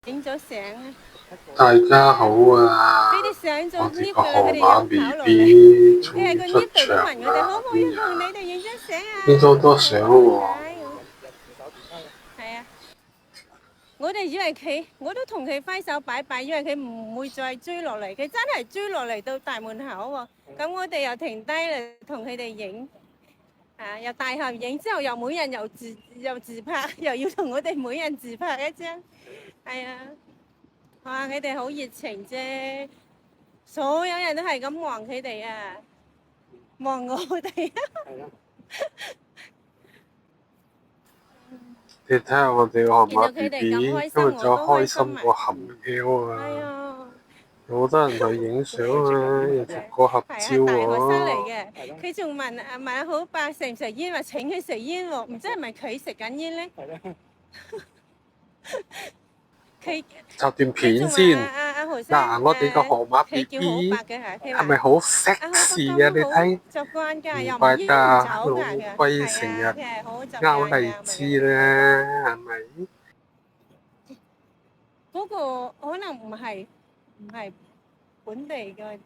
影咗相啊！大家好啊！俾啲相做 我哋 lift 個㗎啦，佢哋河馬 又 B 跑落嚟。 B 終佢喺個 於出 lift 度都場問我哋可唔啦！可以同你邊日哋影張相見到啊？多相好可喎，愛咁。係啊，我哋以為佢，我都同佢揮手拜拜，以為佢唔會再追落嚟，佢真係追落嚟到大門口喎。咁我哋又停低嚟同佢哋影，又大合影，之後又每人又自拍，又要同我哋每人自拍一張。係啊，哇！佢哋好熱情啫，所有人都係咁望佢哋啊，望我哋啊。你睇下我哋個河馬 見到佢 B 哋咁 B 開心，今日就我都開開心啊！心過含 L 係啊！啊，有好多人去影相啊，又逐個合照係啊，大學生嚟喎。嘅，佢仲問好伯食唔食煙，話請佢食煙喎，唔知係咪佢食緊煙咧？佢插段佢仲話片先。何生嗱，我哋個河馬 佢 B 叫好 B 伯嘅嚇，佢係咪話好好伯 sexy 啊？你咁好睇，習慣㗎，又唔唔怪煙唔酒得老㗎，係龜成日啊，佢係好習拗慣㗎，荔枝啦，係咪？嗰個可能唔係本地嘅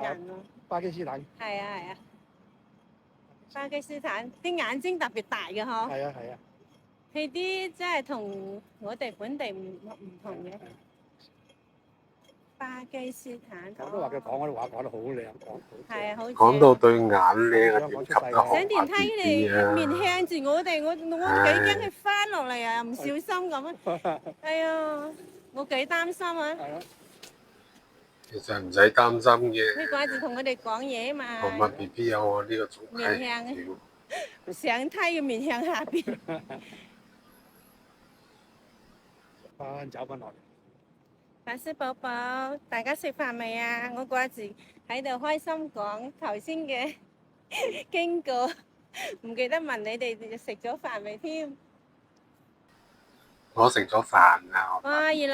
人咯，巴基斯坦。係啊係啊，巴基斯坦啲眼睛特別大嘅嗬，係啊係啊，佢啲真係同我哋本地唔同嘅。巴基斯坦，我都話佢講嗰啲話講得好靚，係啊，好講到正。對眼靚啊，點及得河上電馬梯 B 佢 B 哋面啊？向住我哋，我幾驚佢翻落嚟啊！唔小心咁啊，係啊，我幾擔心啊。係啊，其實唔使擔心嘅，佢掛住同我哋講嘢嘛。河馬 B B 有我呢個總面向係上梯嘅面向下邊。走翻落嚟。白色寶寶，大家食飯未啊？我掛住喺度開心講頭先嘅經過，唔記得問你哋食咗飯未添？我食咗飯啦。哇！原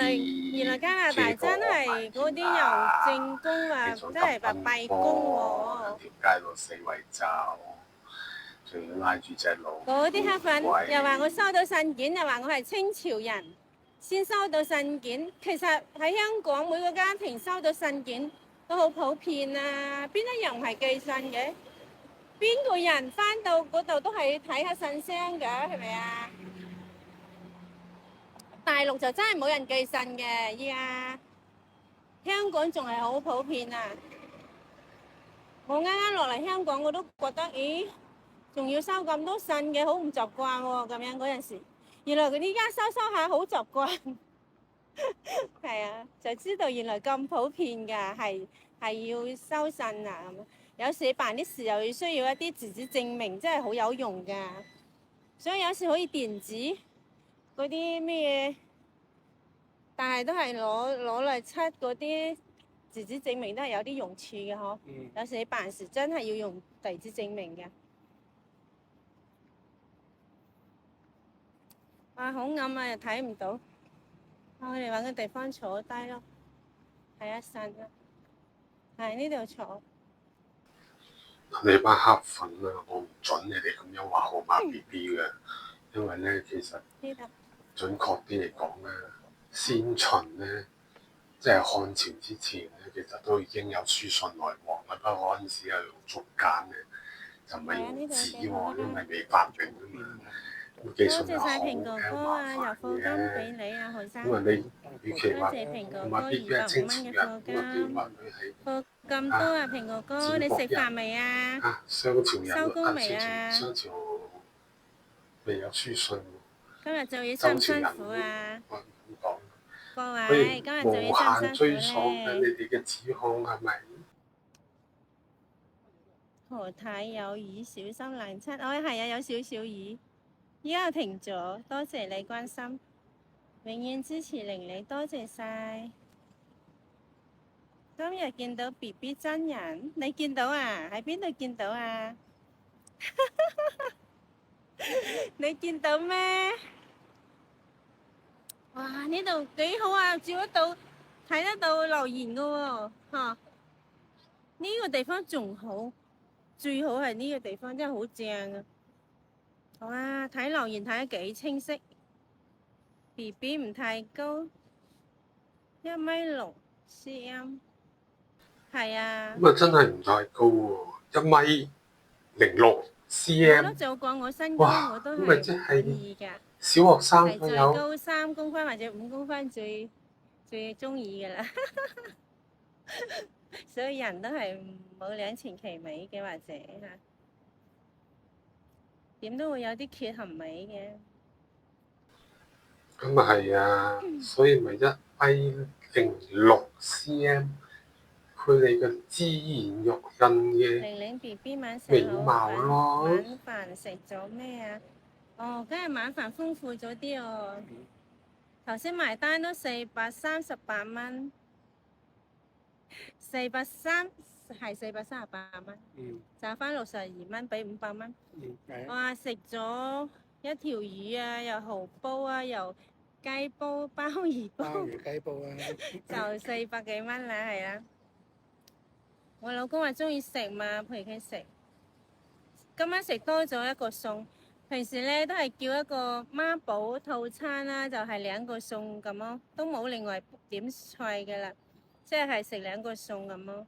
來加拿大真係嗰啲又正宮啊，真係話閉宮喎。條街度四圍走，仲要拉住隻鹿。嗰啲黑粉又話我收到信件，又話我係清朝人先收到信件。其實喺香港每個家庭收到信件都好普遍啊，邊一樣唔係寄信嘅？邊個人翻到嗰度都係睇下信箱㗎，係咪啊？大陸就真係冇人寄信嘅，依家香港仲係好普遍啊！我啱啱落嚟香港，我都覺得，咦，仲要收咁多信嘅，好唔習慣喎。咁樣嗰陣時，原來佢依家收下好習慣，係啊，就知道原來咁普遍㗎，係要收信啊！有時辦啲事又要需要一啲紙質證明，真係好有用㗎。所以有時可以電子嗰啲咩嘢，但係都係攞嚟出嗰啲紙質證明都係有啲用處嘅嗬。有時你辦事真係要用地址證明嘅。哇，好暗啊，又睇唔到。我哋揾個地方坐低咯，睇一陣啦。係呢度坐。你班黑粉啊，我唔準你哋咁樣話河馬 B B 嘅，因為咧其實準確啲嚟講咧，先秦咧即係漢朝之前咧，其實都已經有書信來往啦。不過嗰陣時係用竹簡嘅，就唔係用紙喎，因為未發明啊嘛。寄信又好嘅麻煩嘅，因為你與其話河馬 B B 係清朝人，咁啊點話佢係咁多啊，蘋果哥，你食飯未啊？啊商朝人收工未啊？商朝未有書信喎。今日做嘢辛唔辛苦啊？各可以位，今日做嘢無限辛追唔辛溯緊你苦咧？哋嘅指控係咪？何太有雨，小心冷親。哦，係啊，有少少雨，依家又停咗。多謝你關心，永遠支持玲玲，多謝晒。今日見到 BB 真人，你見到啊？喺邊度見到啊？你見到咩？哇！呢度幾好啊，照得到睇得到留言噶喎，嚇！呢個地方仲好，最好係呢個地方真係好正啊！哇！睇留言睇得幾清晰，BB 唔太高， 1米6cm，係啊。咁啊真係唔太高喎，1米06我 cm，都做過，我身高我哇！都咁咪即係係滿意㗎，小學生係最都有。高3公分或者5公分最中意㗎啦。所以人都係冇兩全其美嘅，或者嚇點都會有啲缺陷美嘅。咁啊係啊，所以咪1米06cm，佢哋嘅自然育人嘅玲玲 BB 晚美上好，貌咯。晚飯食咗咩啊？哦，今日晚飯豐富咗啲哦。頭先埋單都438蚊，438係438蚊，賺翻62蚊，俾500蚊。哇！食咗一條魚啊，又蠔煲啊，又雞煲、鮑魚煲，鮑魚雞煲啊，就400幾蚊啦，係啊。我老公話中意食嘛，陪佢食。今晚食多咗一個餸，平時咧都係叫一個孖寶套餐啦，就係2個餸咁咯，都冇另外點菜嘅啦，即係食2個餸咁咯。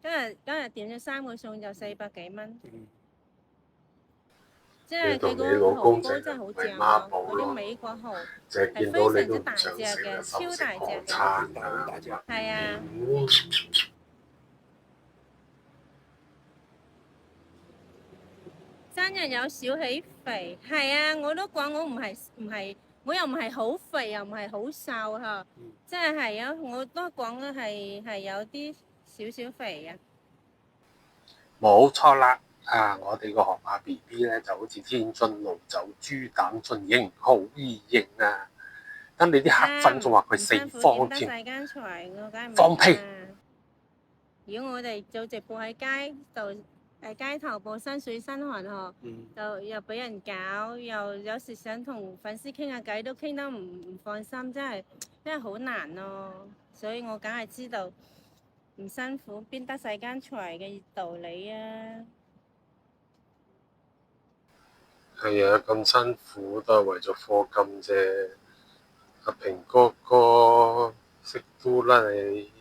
今日點咗3個餸就400幾蚊，即係佢個蠔煲真係好正啊！嗰啲美國蠔係非常之大隻嘅，超大隻嘅，係啊。生日有少起肥，係啊！我都講我唔係，我又唔係好肥，又唔係好瘦嚇，即係啊！我都講嘅係有啲少少肥啊。冇錯啦，我哋個河馬 B B 咧就好似天津驢酒豬膽盡型，好易型啊！等你啲黑粉仲話佢四方添，放屁！如果我哋做直播喺街度，街頭播身水身汗嗬，就又俾人搞，又有時想同粉絲傾下偈都傾得唔放心，真係好難咯。所以我梗係知道唔辛苦邊得世間財嘅道理啊！係啊，咁辛苦都係為咗課金啫。阿平哥哥識都啦你。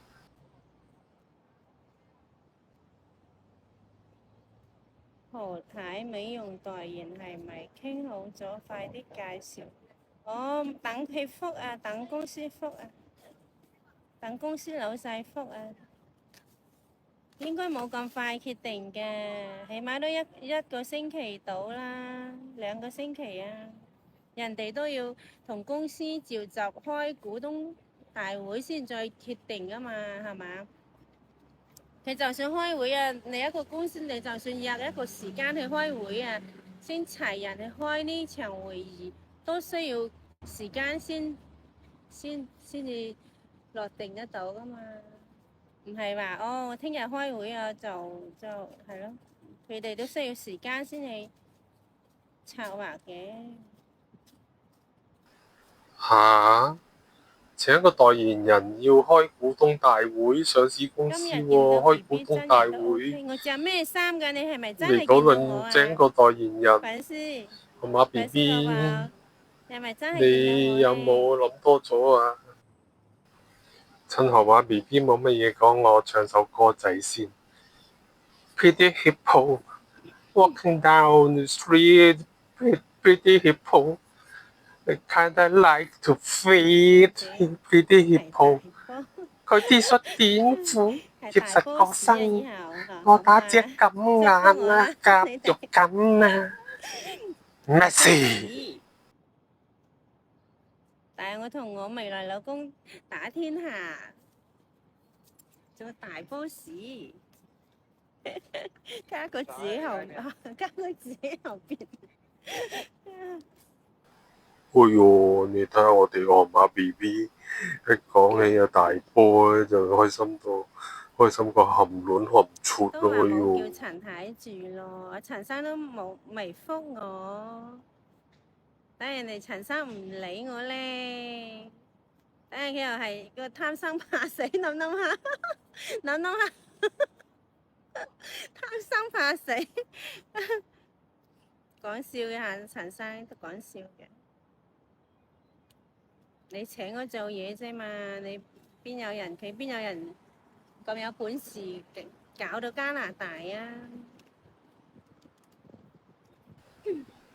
何太美容代言係咪傾好咗？快啲介紹。等佢覆啊，等公司覆啊，等公司老細覆啊。應該冇咁快決定嘅，起碼都一個星期到啦，2個星期啊。人哋都要同公司召集開股東大會先再決定㗎嘛，係嘛？佢就算開會啊，你一個公司你就算約一個時間去開會啊，先齊人去開呢場會議，都需要時間先至落定得到㗎嘛。唔係話我聽日開會啊，就係咯，佢哋都需要時間先去策劃嘅。嚇！請一個代言人要開股東大會，上市公司喎，開股東大會。我着咩衫㗎？你係咪真係嚟見到我啊？討論請個代言人。粉絲，河馬 B 粉絲 B，寶寶，你係咪真係見到我你有冇諗多咗啊？趁河馬 B B 冇乜嘢講，我唱首歌仔先。Pretty hippo walking down the street, pretty hippo, I kinda like to feed pretty hippo。佢 T 恤短褲，貼實個身，我打隻咁眼啊，夾肉緊啊，咩事？但係我同我未來老公打天下，做大 boss，加個字喺後邊。哎呦，你睇下我哋個河馬 B B，一講起有大波咧，就開心過含卵含出咯。都話冇叫哎呦，陳太住咯，陳生都未覆我，等人哋陳生唔理我咧，等佢又係個貪生怕死，諗下，貪生怕死，講笑嘅嚇，陳生都講笑嘅。你請我做嘢啫嘛，你邊有人咁有本事搞到加拿大啊？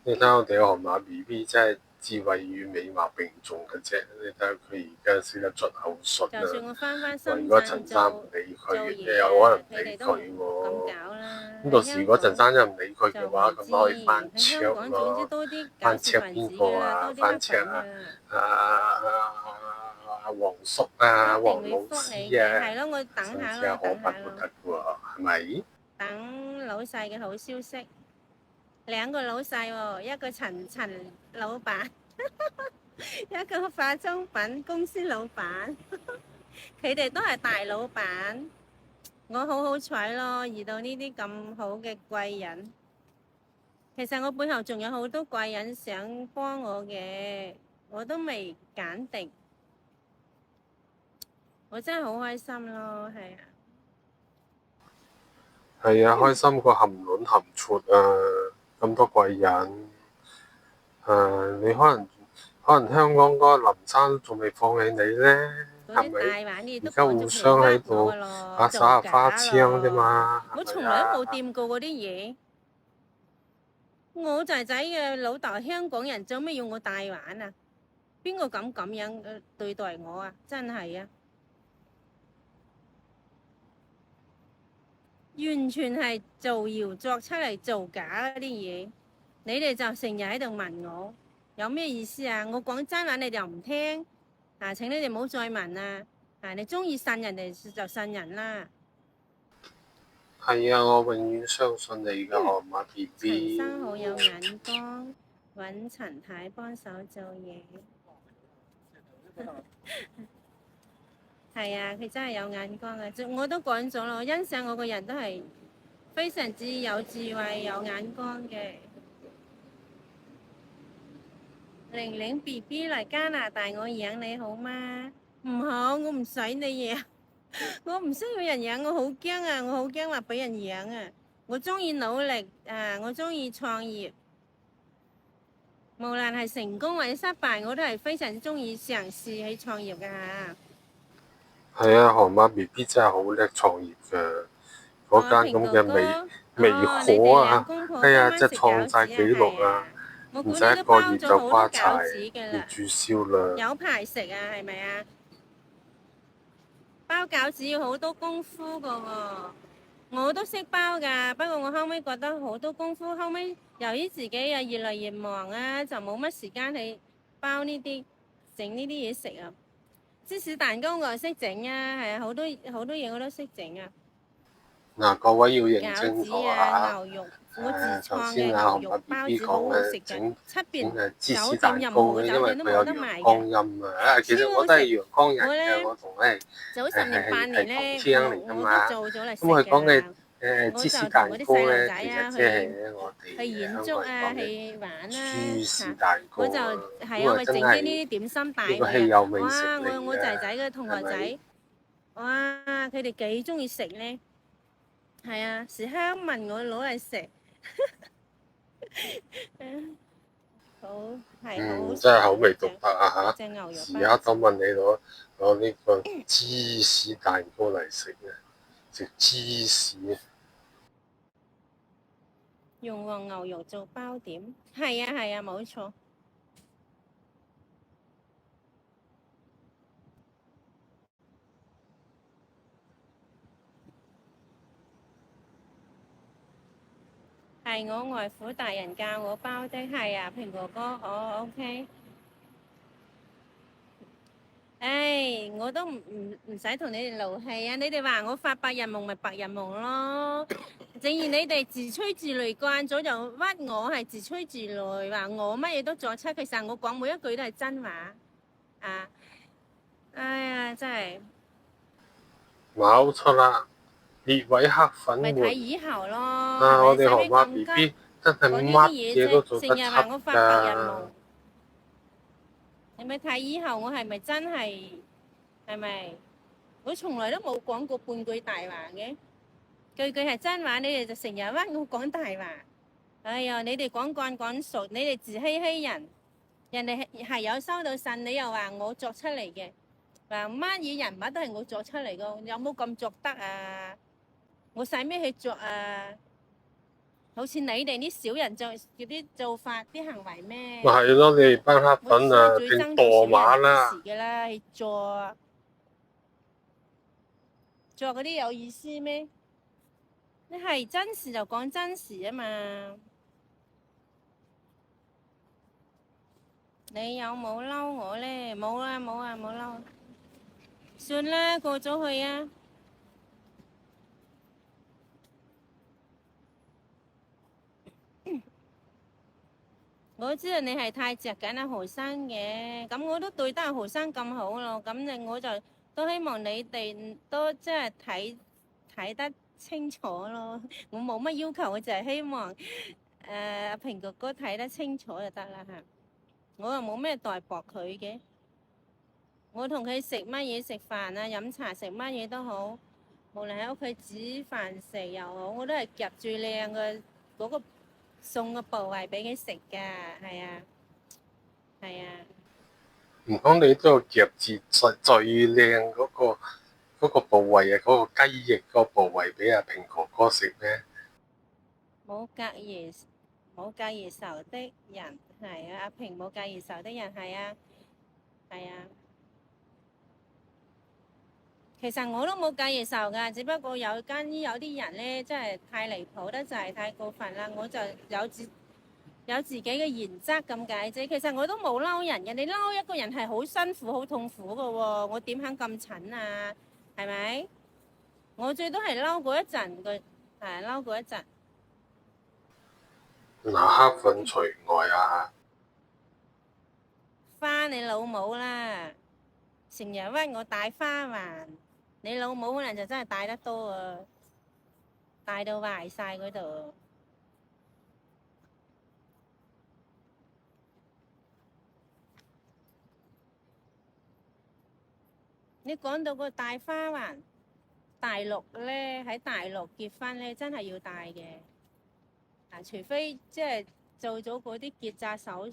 你睇下我哋嘅河馬 BB 真係智慧與美貌並重嘅啫，你睇下佢而家識得出口術就算我翻深如果陳圳生唔理佢，做嘢，有可能佢哋都理佢咁喎。搞啦。咁到時如果陳生一唔理佢嘅話，咁就唔可以翻知喺香港總之車咯。多啲搞翻車事分子邊個啊？㗎啦，多啲翻黑粉車啊！㗎。黃叔啊，一黃老定會覆你師啊，嘅，係咯，我等上下咯，次河北都得喎，係咪？等老細嘅好消息。兩個老細喎，一個陳老闆，一個化妝品公司老闆，佢哋都係大老闆。我好好彩咯，遇到呢啲咁好嘅貴人。其實我背後仲有好多貴人想幫我嘅，我都未揀定。我真係好開心咯，係啊。係啊，開心過含卵含出啊！咁多貴人，你可能香港嗰個林生仲未放棄你咧，係咪？而家互相喺度耍下花槍啫嘛。我從來都冇掂過嗰啲嘢。我仔仔嘅老豆係香港人，做咩要我帶玩啊？邊個敢咁樣對待我啊？真係啊！完全係造謠作出嚟造假嗰啲嘢，你哋就成日喺度問我有咩意思啊？我講真話你哋又唔聽啊！請你哋唔好再問啊！啊，你中意信人哋就信人啦。係啊，我永遠相信你嘅河馬 BB。陳生好有眼光，揾陳太幫手做嘢。係啊，佢真係有眼光嘅，我都講咗咯，我欣賞我個人都係非常之有智慧、有眼光嘅。玲玲 BB 嚟加拿大，我養你好嗎？唔好，我唔使你養，我唔需要人養，我好驚啊！我好驚話俾人養啊！我中意努力啊！我中意創業，無論係成功或者失敗，我都係非常之中意嘗試去創業㗎嚇。係啊，河馬 BB 真係好叻創業㗎，嗰間咁嘅微可啊，哎呀，真係創晒紀錄啊！唔使一個月就瓜柴，要註銷啦。有排食啊，係咪啊？包餃子要好多功夫㗎喎，我都識包㗎，不過我後尾覺得好多功夫，後尾由於自己又越嚟越忙啊，就冇乜時間去包呢啲整呢啲嘢食啊。芝士蛋糕我又識整啊，係啊，好多嘢我都識整啊。嗱，各位要認清餃子楚啊，牛肉，我自創嘅牛肉包子好好食嘅，出邊酒店任何酒店都冇得賣嘅。其實我都係陽光人嘅，我同咧早10年8年咧，我都做咗嚟食咁佢講嘅。嘅芝士蛋糕咧，其實即係我哋去遠足啊，去玩啦，芝士蛋糕我就係啊，去整啲呢啲點心大嘅。哇！我仔仔嘅同學仔，哇！佢哋幾中意食咧。係啊，時刻問我攞嚟食，好係好。真係口味獨特啊隻牛肉時刻都問你攞呢個芝士蛋糕嚟食啊，食芝士。用黃牛肉做包點，係啊，冇錯。係我外父大人教我包的，係啊，蘋果哥，哦 OK。唉，我都唔使同你哋勞氣啊！你哋話我發白日夢咪白日夢咯。正如你哋自吹自擂慣咗，就屈我係自吹自擂，話我乜嘢都作出，其實我講每一句都係真話啊！哎呀，真係冇錯啦，列位黑粉咪們睇以後咯。我哋河馬 BB 真係乜嘢都做得出成日話我發白日夢㗎。你咪睇以後我係咪真係咪？我從來都冇講過半句大話嘅，句句係真話。你哋就成日屈我講大話。哎呀，你哋講慣講熟，你哋自欺欺人。人哋係有收到信，你又話我作出嚟嘅。話乜嘢人物都係我作出嚟㗎，有冇咁作得啊？我使咩去作啊？好似你哋啲小人做啲做法啲行為咩？咪係咯，你哋班黑粉啊，最憎聽墮馬啦！嘅啦，去作嗰啲有意思咩？你係真事就講真事啊嘛！你有冇嬲我咧？冇啊冇啊冇嬲，算啦，過咗去啊！我知道你係太着緊阿何生嘅，咁我都對得阿何生咁好咯，咁我就都希望你哋都即係睇得清楚咯。我冇乜要求，我就係希望阿平哥哥睇得清楚就得啦嚇。我又冇咩代薄佢嘅，我同佢食乜嘢食飯啊、飲茶食乜嘢都好，無論喺屋企煮飯食又好，我都係夾最靚嘅嗰個餸嘅部位俾佢食㗎，係啊，係啊。唔通你都要夾住最靚嗰個部位啊，嗰個雞翼嗰個部位俾阿平哥哥食咩？冇隔夜仇的人係啊，阿平冇隔夜仇的人係啊，係啊。其實我都冇隔夜仇㗎，只不過有啲人咧，真係太離譜得滯，太過分啦。我就有自己嘅原則咁解啫。其實我都冇嬲人嘅，你嬲一個人係好辛苦、好痛苦㗎喎。我點肯咁蠢啊？係咪？我最多係嬲過一陣嘅，係嬲過一陣。嗱，黑粉除外啊！花你老母啦！成日屈我帶花環，你老母可能就真係帶得多啊，帶到壞晒嗰度。你講到個帶花環，大陸咧喺大陸結婚咧，真係要帶嘅。啊，除非即係做咗嗰啲結紮手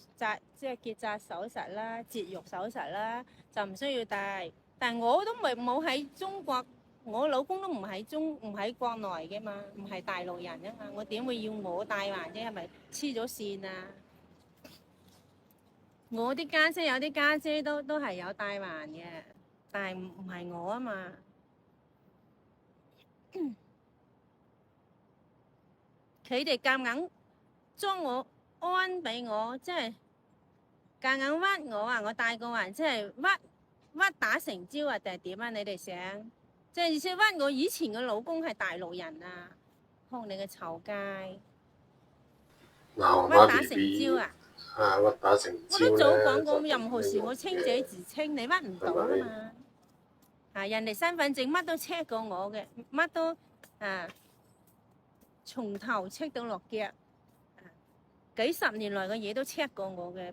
術啦、節育手術啦，就唔需要帶。但我都冇喺中國，我老公都唔喺國內嘅嘛，唔係大陸人啊嘛，我點會要我帶環啫？係咪黐咗線啊？我啲家姐有啲家姐都係有帶環嘅，但係唔係我啊嘛。佢哋夾硬將我安俾我，即係夾硬屈我啊！我帶個環即係屈打成招啊，定係點啊？你哋想即係意思屈我以前嘅老公係大陸人啊，撲你個臭街！嗱，屈打成招啊！屈打成招咧，我都早講過，任何事我清者自清，你屈唔到噶嘛。啊，人哋身份證乜都 check 過我嘅，乜都從頭 check 到落腳，幾十年來嘅嘢都 check 過我嘅。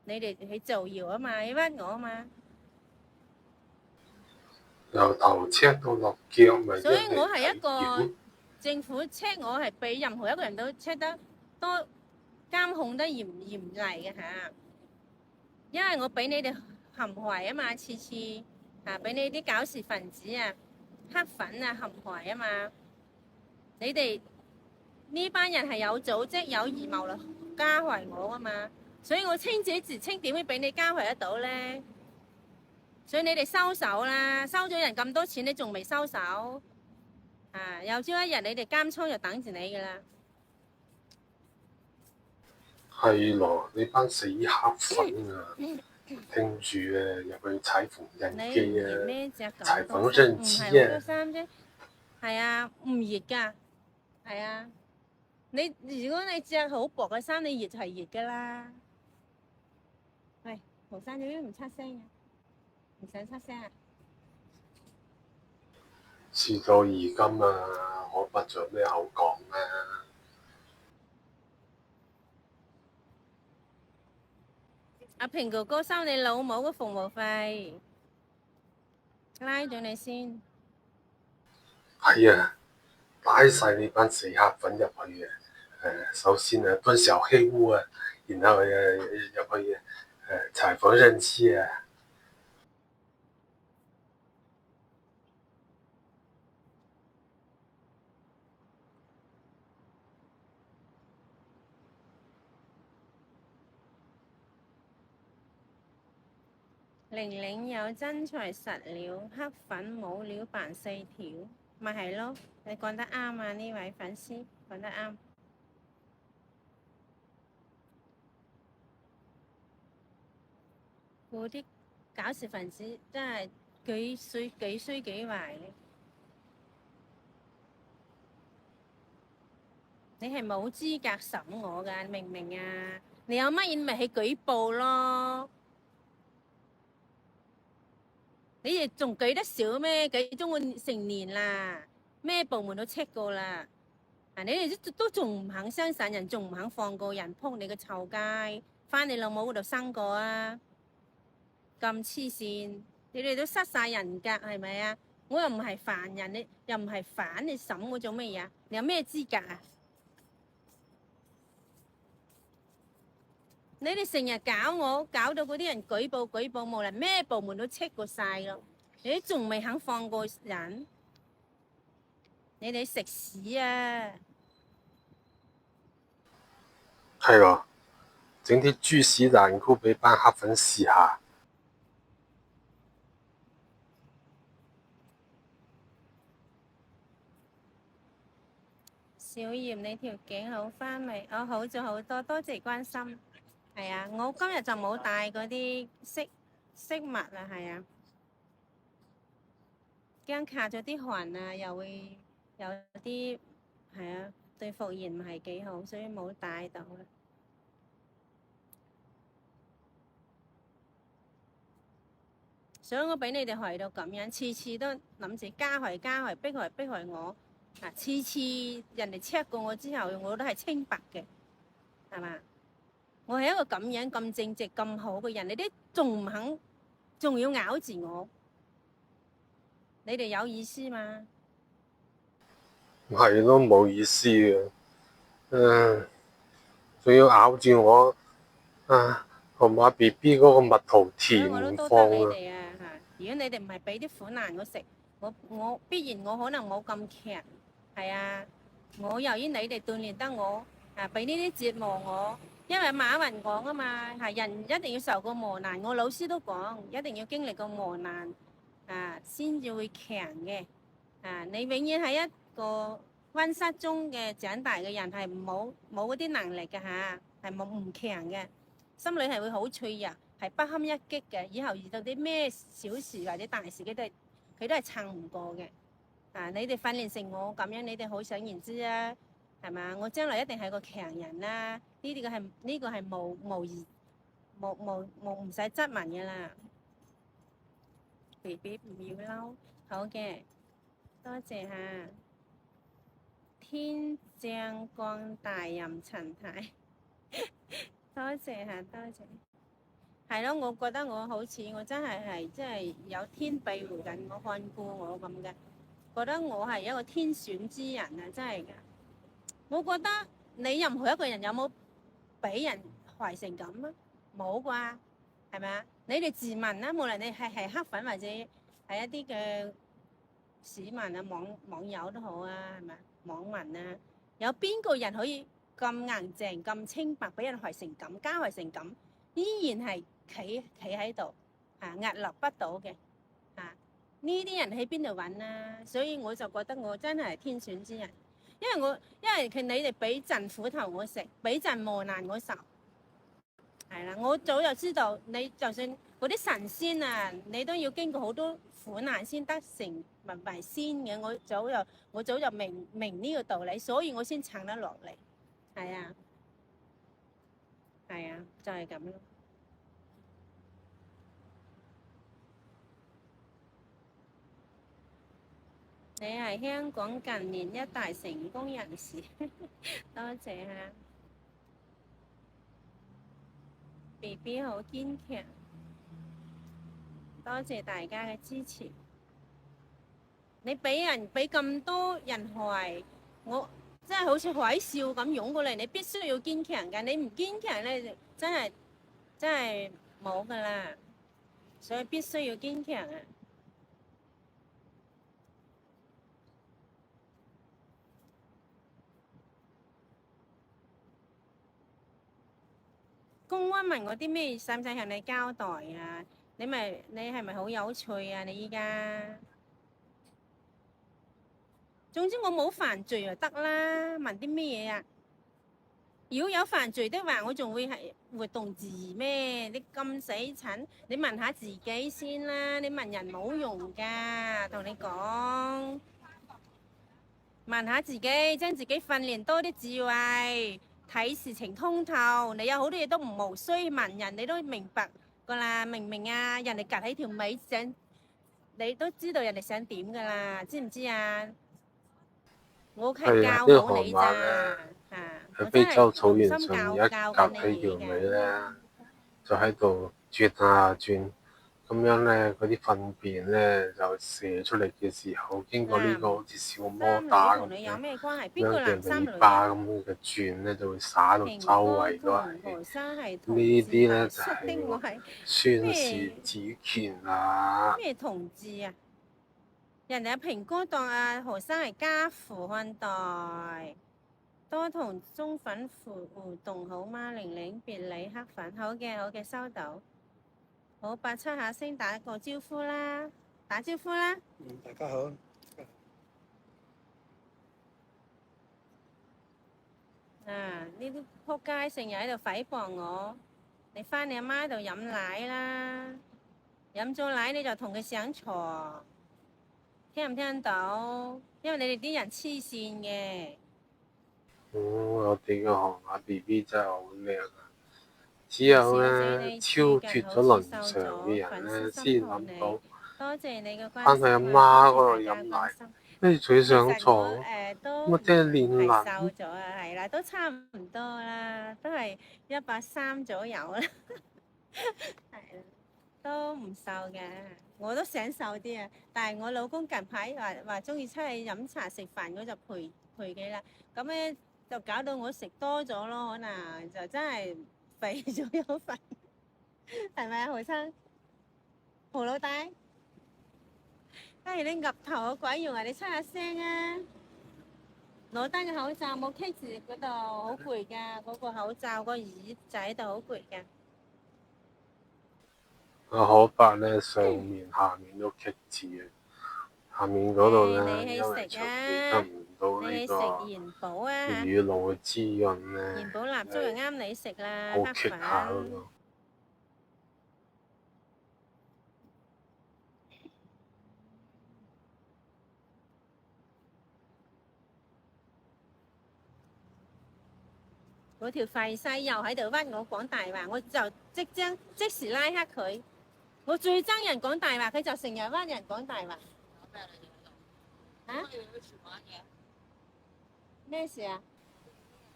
你哋去造謠啊嘛，你屈我啊嘛。由頭 check 到落腳咪。所以我係一個政府 check 我係比任何一個人都 check 得多，監控得嚴厲嘅嚇。因為我俾你哋陷害啊嘛，次俾你啲搞事分子啊、黑粉啊陷害啊嘛，你哋呢班人係有組織、有預謀嚟加害我啊嘛，所以我清者自清，點會俾你加害得到咧？所以你哋收手啦，收咗人咁多錢，你仲未收手？有朝一日你哋監倉就等住你噶啦。係咯，你班死黑粉啊！聽住啊，入去踩縫紉機啊，裁縫紉機啊。唔係好多衫啫，係啊，唔熱㗎，係啊。如果你着好薄嘅衫，你熱係熱㗎啦。喂，何生點解唔出聲啊？唔想出聲啊？事到如今啊，我不仲有咩好講啊？阿平哥哥收你老母嘅服務費，拉咗你先。係啊，拉晒你班死黑粉入去啊！首先啊，蹲小黑屋啊，然後入去裁縫紉機啊。玲玲有真材實料，黑粉冇料扮4條，咪係咯，你講得啱啊，呢位粉絲講得啱。嗰啲搞事分子真係幾衰幾壞嘅。你係冇資格審我㗎，明唔明啊？你有乜嘢咪去舉報咯？你哋仲舉得少咩？舉咗我成年啦，咩部門都 check 過啦。啊！你哋都仲唔肯相信人，仲唔肯放過人，撲你個臭街，返你老母嗰度生過啊！咁黐線，你哋都失晒人格係咪啊？我又唔係犯人，你又唔係反，你審我做乜嘢啊？你有咩資格啊？你哋成日搞我，搞到嗰啲人舉報，無論咩部門都 check 過晒咯，你都仲未肯放過人，你哋食屎啊！係喎，整啲豬屎蛋糕俾班黑粉試下。小葉，你條頸好返未？我好咗好多，多謝關心。係啊，我今日就冇帶嗰啲飾物啊，係啊，驚卡咗啲汗啊，又會有啲係啊，對復原唔係幾好，所以冇帶到啦。所以我俾你哋害到咁樣，次次都諗住加害、逼害我。啊，次次人哋 check 過我之後，我都係清白嘅，係嘛？我係一個咁樣咁正直咁好嘅人，你哋仲唔肯，仲要咬住我？你哋有意思嘛？係咯，冇意思嘅。仲要咬住我同埋 BB 嗰個蜜桃甜我都唔多得你放啊！哋啊嚇！如果你哋唔係俾啲苦難我食，我必然我可能冇咁強，係啊！我由於你哋鍛鍊得我俾呢啲折磨我，因為馬雲講啊嘛，係人一定要受過磨難，我老師都講一定要經歷過磨難先至會強嘅你永遠係一個溫室中嘅長大嘅人，係冇嗰啲能力嘅係唔強嘅，心裏係會好脆弱。係不堪一擊嘅，以後遇到啲咩小事或者大事，佢都係撐唔過嘅。你哋訓練成我咁樣，你哋可想而知啊，係嘛？我將來一定係個強人啦。呢個係無疑唔使質問嘅啦。BB 唔要嬲，好嘅，多謝嚇。天將降大任陳太，多謝嚇，多謝。係咯，我覺得我好似我真係有天庇護緊我、看顧我咁嘅，覺得我係一個天選之人啊！真係㗎，我覺得你任何一個人有冇俾人害成咁啊？冇啩，係咪啊？你哋自問啦，無論你係黑粉或者係一啲嘅市民啊、網友都好啊，係咪？網民啊，有邊個人可以咁硬淨、咁清白，俾人害成咁、加害成咁，依然係企喺度屹立不倒嘅呢啲人喺邊度揾啊？所以我就覺得我真係天選之人，因為你哋俾陣苦頭我食，俾陣磨難我受，係啦，我早就知道你就算嗰啲神仙啊，你都要經過好多苦難先得成為仙嘅。我早就明呢個道理，所以我先撐得落嚟。係啊，就係咁咯。你係香港近年一大成功人士，多謝嚇。BB 好堅強，多謝大家嘅支持。你俾咁多人害我，真係好似海嘯咁湧過嚟，你必須要堅強㗎。你唔堅強咧，真係冇㗎啦。所以必須要堅強啊！公安問我啲咩，使唔使向你交代啊？你係咪好有趣啊？你依家，總之我冇犯罪就得啦。問啲咩嘢啊？如果有犯罪的話，我仲會係活動自如咩？你咁死蠢，你問下自己先啦。你問人冇用㗎，同你講。問下自己，將自己訓練多啲智慧，睇事情通透。你有好多嘢都無需問人，你都明白㗎啦，明唔明啊？人哋趌起條尾想，你都知道人哋想點㗎啦，知唔知啊？我係教呢個好你咋河馬咧嚇，喺我真係非洲草用心原上面一教緊趌起你條尾嘅。咧，就喺度轉下轉，咁樣咧嗰啲糞便咧就射出嚟嘅時候，經過呢個好似小摩三女打咁同你有嘅咩關係？咁樣邊個男嘅尾三女啊？巴咁嘅轉咧，就會灑到平周圍都哥同係。何生係同呢志啲咧就大叔的我係宣示咩主權啦。咩同志啊？人哋阿平哥當阿何生係家父看待，多同中粉互動好嗎？玲玲別理黑粉，好嘅好嘅，收到。好，87下聲打個招呼啦，打招呼啦。大家好。呢啲仆街成日喺度誹謗我，你翻你阿媽度飲奶啦，飲咗奶你就同佢上床，聽唔聽到？因為你哋啲人黐線嘅。我哋個河馬 B B 真係好靚啊！只有咧超脫咗倫常嘅人咧，先諗到多謝你嘅關翻去阿媽嗰度飲奶，跟住嘴上床，咁即係練係能。瘦咗啊，係啦，都差唔多啦，都係130左右啦，係啦，都唔瘦嘅，我都想瘦啲啊，但係我老公近排話中意出去飲茶食飯，我就陪佢啦，咁咧就搞到我食多咗咯，可能就真係肥咗有份，係咪啊，何生？何老大？你岌頭有鬼用啊！你出下聲啊！攞低個口罩冇棘住嗰度，好攰㗎。嗰個口罩個耳仔度好攰㗎。可白咧，上面下面都棘住嘅，下面嗰度咧，因為長期得唔到呢個元寶啊嚇！雨露嘅滋潤咧，元寶蠟燭就啱你食啦，好黑棘下粉。咯。嗰條廢西又喺度屈我講大話，我就即時拉黑佢。我最憎人講大話，佢就成日屈人講大話。嚇？咩事啊？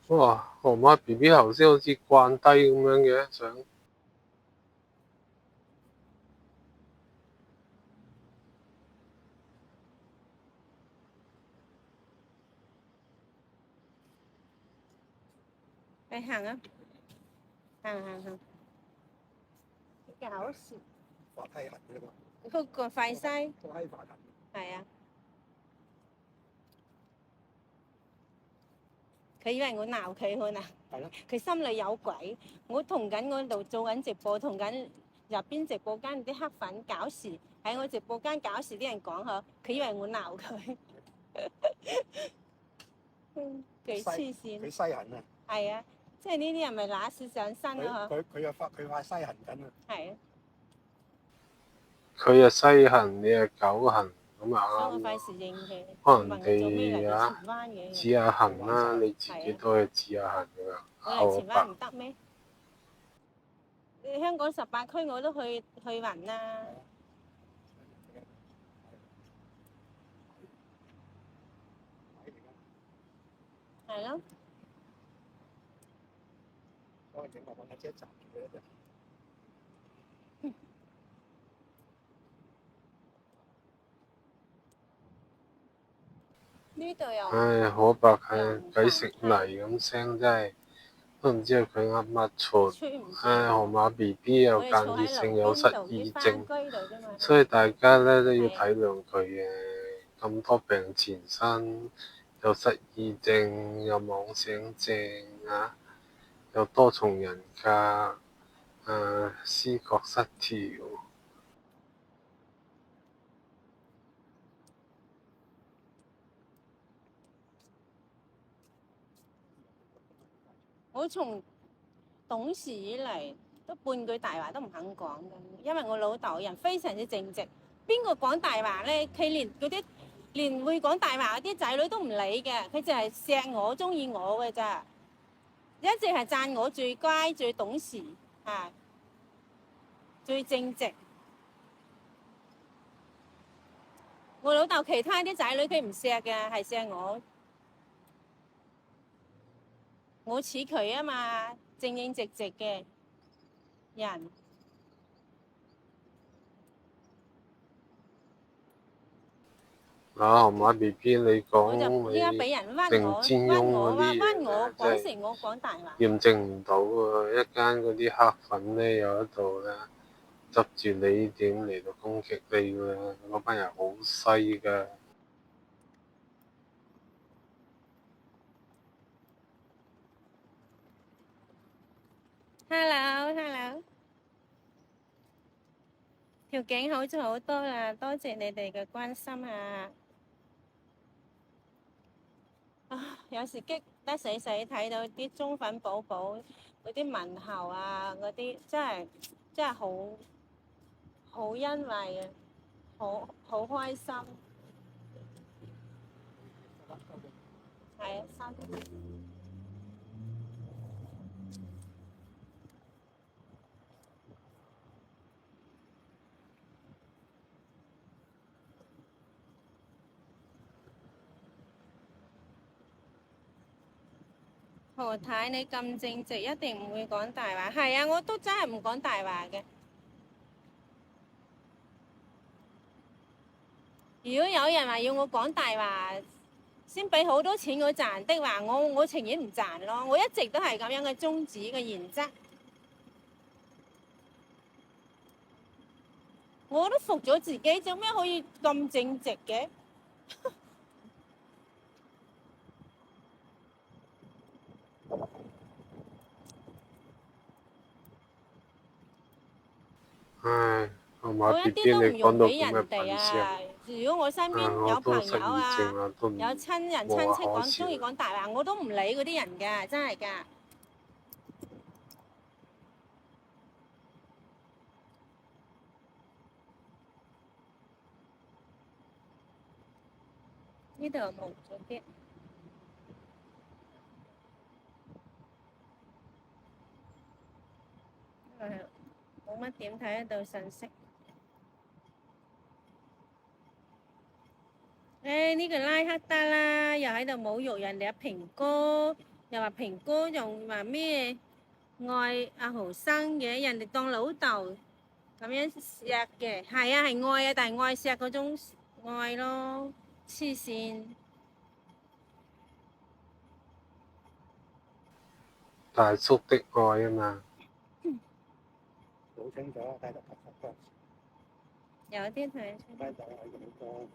哇！河馬 B B 頭先好似慣低咁樣嘅，想你行啊！行，搞笑。發閪痕嘅嘛。嗰個快西係個閪發痕。啊！佢以為我鬧佢可能，佢心裏有鬼。我同緊我度做緊直播，同緊入邊直播間啲黑粉搞事，喺我直播間搞事啲人講呵，佢以為我鬧佢，幾黐線。佢西痕啊！係啊，即係呢啲人咪揦屎上身咯嗬。佢話西痕緊啊！係啊。佢又西痕，你又狗痕，咁啊所以我啱。費事認佢。可能你啊指下痕啦，你自己都係指下痕㗎。我嚟前灣唔得咩？香港18區我都去勻啦。係咯。我整我架車閘住佢一陣。呢度有。唉，可白係鬼食泥咁聲，真係都唔知係佢噏乜錯。唉，河馬 B B 又間歇性有失憶症，所以大家咧都要體諒佢嘅。咁多病纏身，又失憶症，又妄想症啊，又多重人格，思覺失調，我從懂事以嚟都半句大話都唔肯講嘅，因為我老豆人非常之正直，邊個講大話咧，佢連會講大話嗰啲仔女都唔理嘅，佢淨係錫我中意我嘅咋，一直係讚我最乖最懂事啊，最正直。我老豆其他啲仔女佢唔錫嘅，係錫我。我似佢啊嘛，正正直直嘅人。啊，河馬 B B，你我講就依家俾人屈定我，佔雍嗰啲嘢我真係講成我講大話。驗證唔到啊！一間嗰啲黑粉咧，有一度咧執住你點嚟到攻擊你㗎，嗰班人好犀㗎。Hello，條頸好咗好多啦，多謝你哋嘅關心啊！有時激得死，睇到啲中粉寶寶嗰啲問候啊，嗰啲真係好欣慰啊，好開心。係啊，何太你咁正直，一定唔會講大話。係啊，我都真係唔講大話嘅。如果有人話要我講大話，先俾好多錢我賺的話，我情願唔賺咯。我一直都係咁樣嘅宗旨嘅原則。我都服咗自己，做咩可以咁正直嘅？唉，河馬我一 B 啲 B，都你唔容俾講到咁嘅人哋份上，啊！如果我身邊我有朋都失友啊，語症啦，都唔有親人無親戚話可説講中意講大話，我都唔理嗰啲人㗎，真係㗎。呢度冇咗啲，冇乜點睇得到信息。呢個拉黑得啦，又喺度侮辱人哋阿平哥，又話平哥仲話咩愛阿豪生嘅，人哋當老豆咁樣錫嘅，係啊係愛啊，但係愛錫嗰種愛咯，黐線。大叔的愛啊嘛。好清楚，睇得突突有啲睇出。睇就係咁多。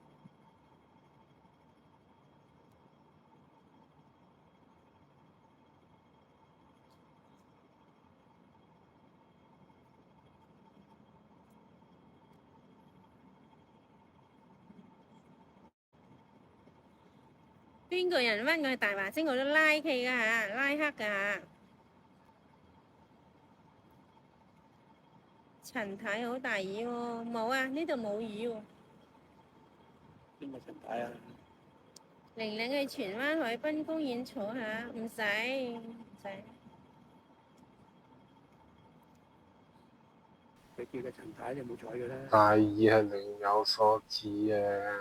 邊個人屈我係大話精，我都拉佢㗎嚇，拉黑㗎嚇。陳太好大雨喎，冇啊，呢度冇雨喎。邊個陳太啊？玲玲去荃灣海濱公園坐下，唔使唔使。你叫佢陳太，你冇睬佢啦。大義係另有所指嘅，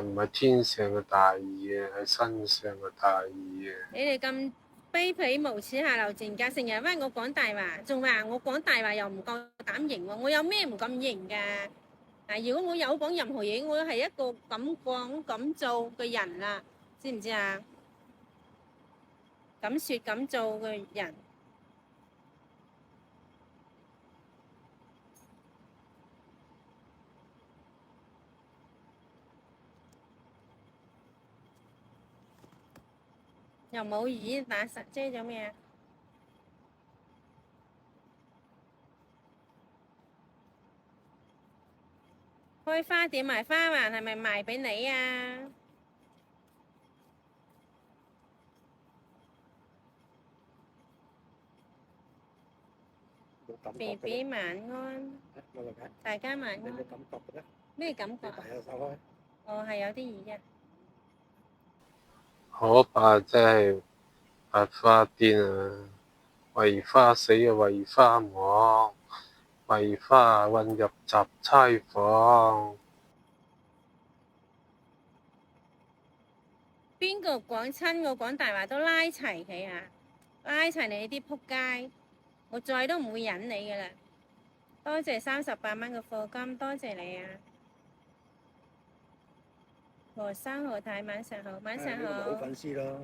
唔係天上嘅大義啊，係身上嘅大義啊。你哋咁卑鄙無恥下流賤格，成日屈我講大話，仲話我講大話又唔夠膽認喎，我有咩唔敢認㗎？嗱，如果我有講任何嘢，我係一個咁講咁做嘅人啦，知唔知啊？咁説咁做嘅人。又冇雨，打實遮咗咩啊？開花店賣花環係咪賣俾你啊？感覺 B 嘅 B 咧？晚安，我問下，大家晚安。你有冇感覺嘅咧？咩感覺你啊？大有手開，我係有啲熱嘅。可怕真係百花癲啊！為花死啊為花亡，為花混入雜差房。邊個講親我講大話都拉齊佢啊！拉齊你啲仆街，我再都唔會忍你噶啦！多謝38蚊嘅課金，多謝你啊！何生何太晚上好，晚上呢個咪好好。粉絲咯。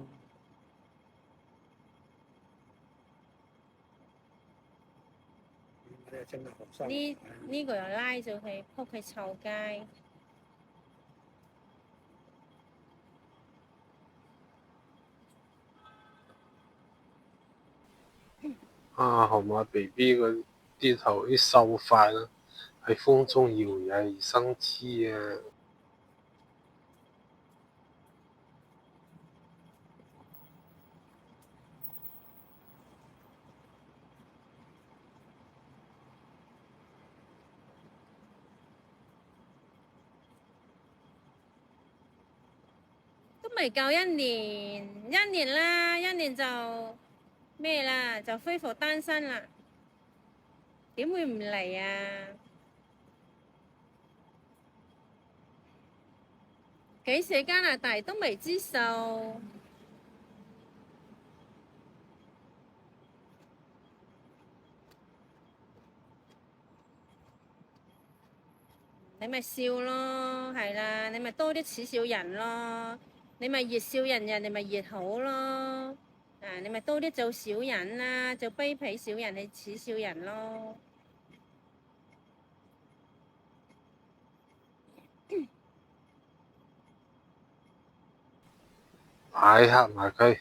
你係真係學生。呢個又拉咗佢，仆佢臭街。啊，河馬 BB 嗰啲頭啲秀髮啦，喺風中搖曳而生枝啊！都未夠一年，一年啦，一年就咩啦，就恢復單身啦。點會唔嚟啊？幾時加拿大都未知數。你咪笑咯，係啦，你咪多啲恥笑人咯，你咪越笑人，人哋咪越好咯。啊，你咪多啲做小人啦，做卑鄙小人去恥笑人咯。擺黑埋佢。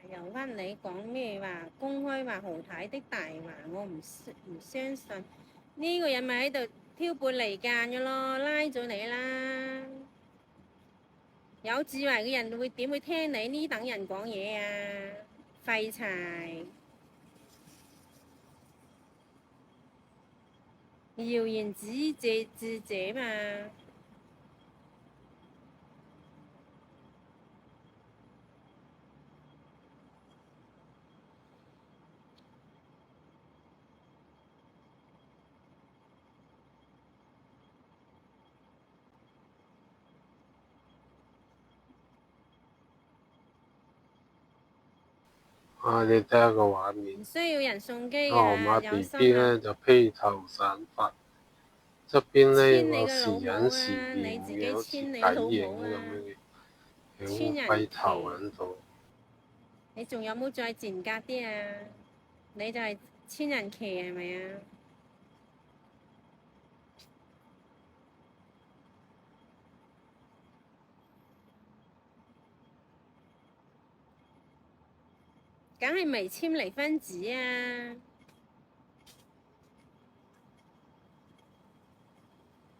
由翻你講咩話？公開話豪太的大話，我唔相信。呢個人咪喺度挑撥離間嘅咯，拉咗你啦。有智慧嘅人會點會聽你呢等人講嘢啊？廢柴！謠言止智者嘛。啊！你睇下個畫面，唔需要人送機河馬嘅，有 BB 心啊！咧就披頭散髮，側邊咧簽你個時個老母隱時啊！你自己現嘅，好似簽你鬼老母啊！影咁樣嘅，有烏簽人龜頭旗，喺度。你仲有冇再賤格啲啊？你就係簽人旗係咪啊？梗係未簽離婚紙啊！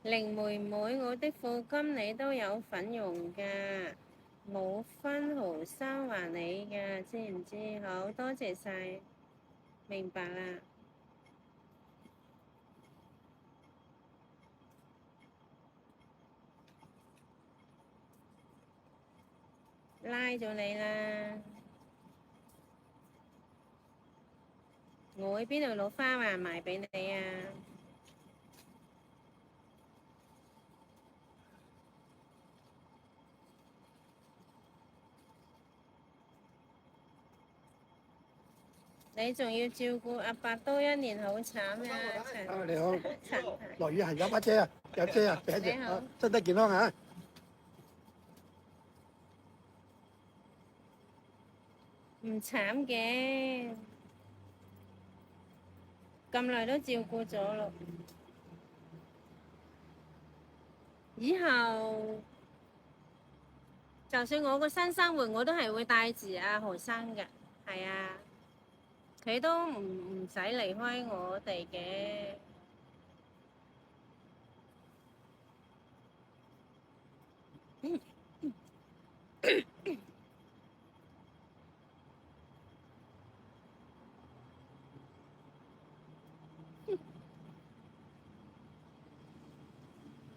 玲妹妹，我的課金你都有份用㗎，冇分毫收還你㗎，知唔知？好多謝晒，明白啦。拉咗你啦！我喺邊度攞花環賣俾你啊？你仲要照顧阿伯多一年，好慘啊！你好，陳落雨係有把遮啊，有遮啊，俾一隻你好啊，身體健康啊！唔慘嘅，咁耐都照顧咗咯。以後就算我個新生活，我都係會帶住阿何生嘅，係啊，佢都唔使離開我哋嘅。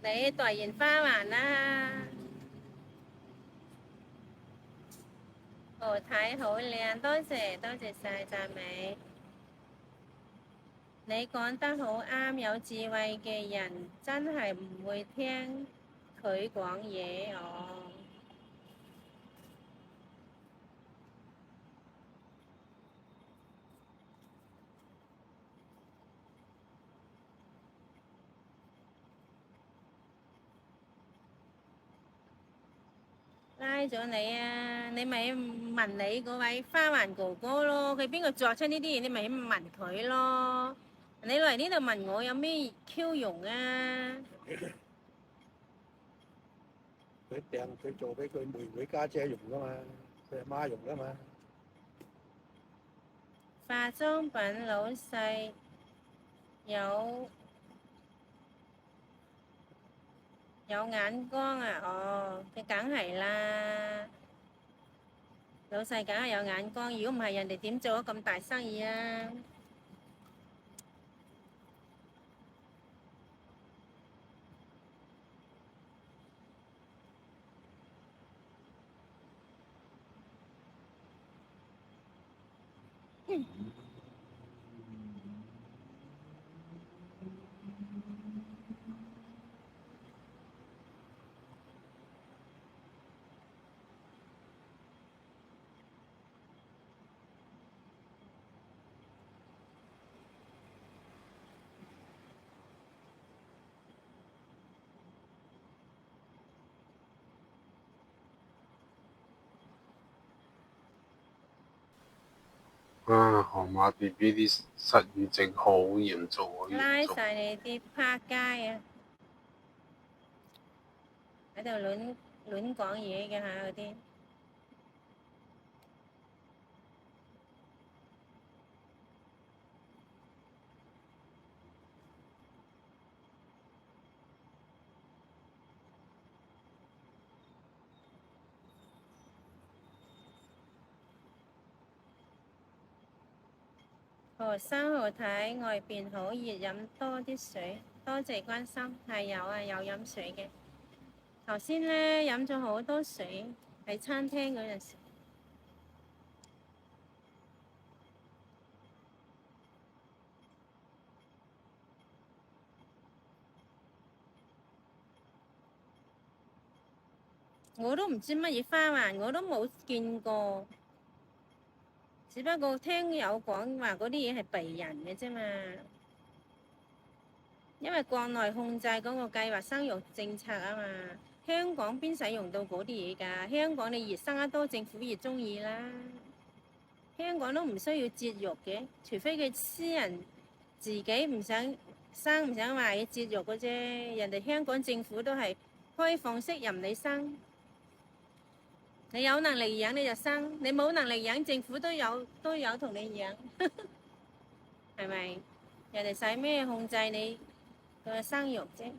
你代言花環啦，何太好靚，多謝晒讚美。你講得好啱，有智慧嘅人真係唔會聽佢講嘢哦。拉咗你啊！你咪問你嗰位花環哥哥咯，佢邊個作出呢啲嘢，你咪問佢咯。你嚟呢度問我有咩 Q 用啊？佢做俾佢妹妹家姐用噶嘛，佢阿媽用噶嘛。化妝品老細有眼光啊！哦，佢梗係啦，老細梗係有眼光。如果唔係，人哋點做咗咁大生意啊？啊，河馬 BB 啲失語症好嚴重，好嚴拉重。晒你啲趴街啊！喺度亂講嘢嘅嚇嗰啲。何生何太外邊好熱，飲多啲水，多謝關心。係有啊，有飲水嘅。頭先咧飲咗好多水喺餐廳嗰陣時。我都唔知乜嘢花環，我都冇見過。只不過聽有講話嗰啲嘢係避孕嘅啫嘛。因為國內控制嗰個計劃生育政策啊嘛，香港邊使用到嗰啲嘢㗎？香港你越生得多，政府越中意啦。香港都唔需要節育嘅，除非佢私人自己唔想生唔想話要節育嘅啫。人哋香港政府都係開放式任你生，你有能力養你就生，你冇能力養政府都有同你養，係咪？人哋使咩控制你個生育啫？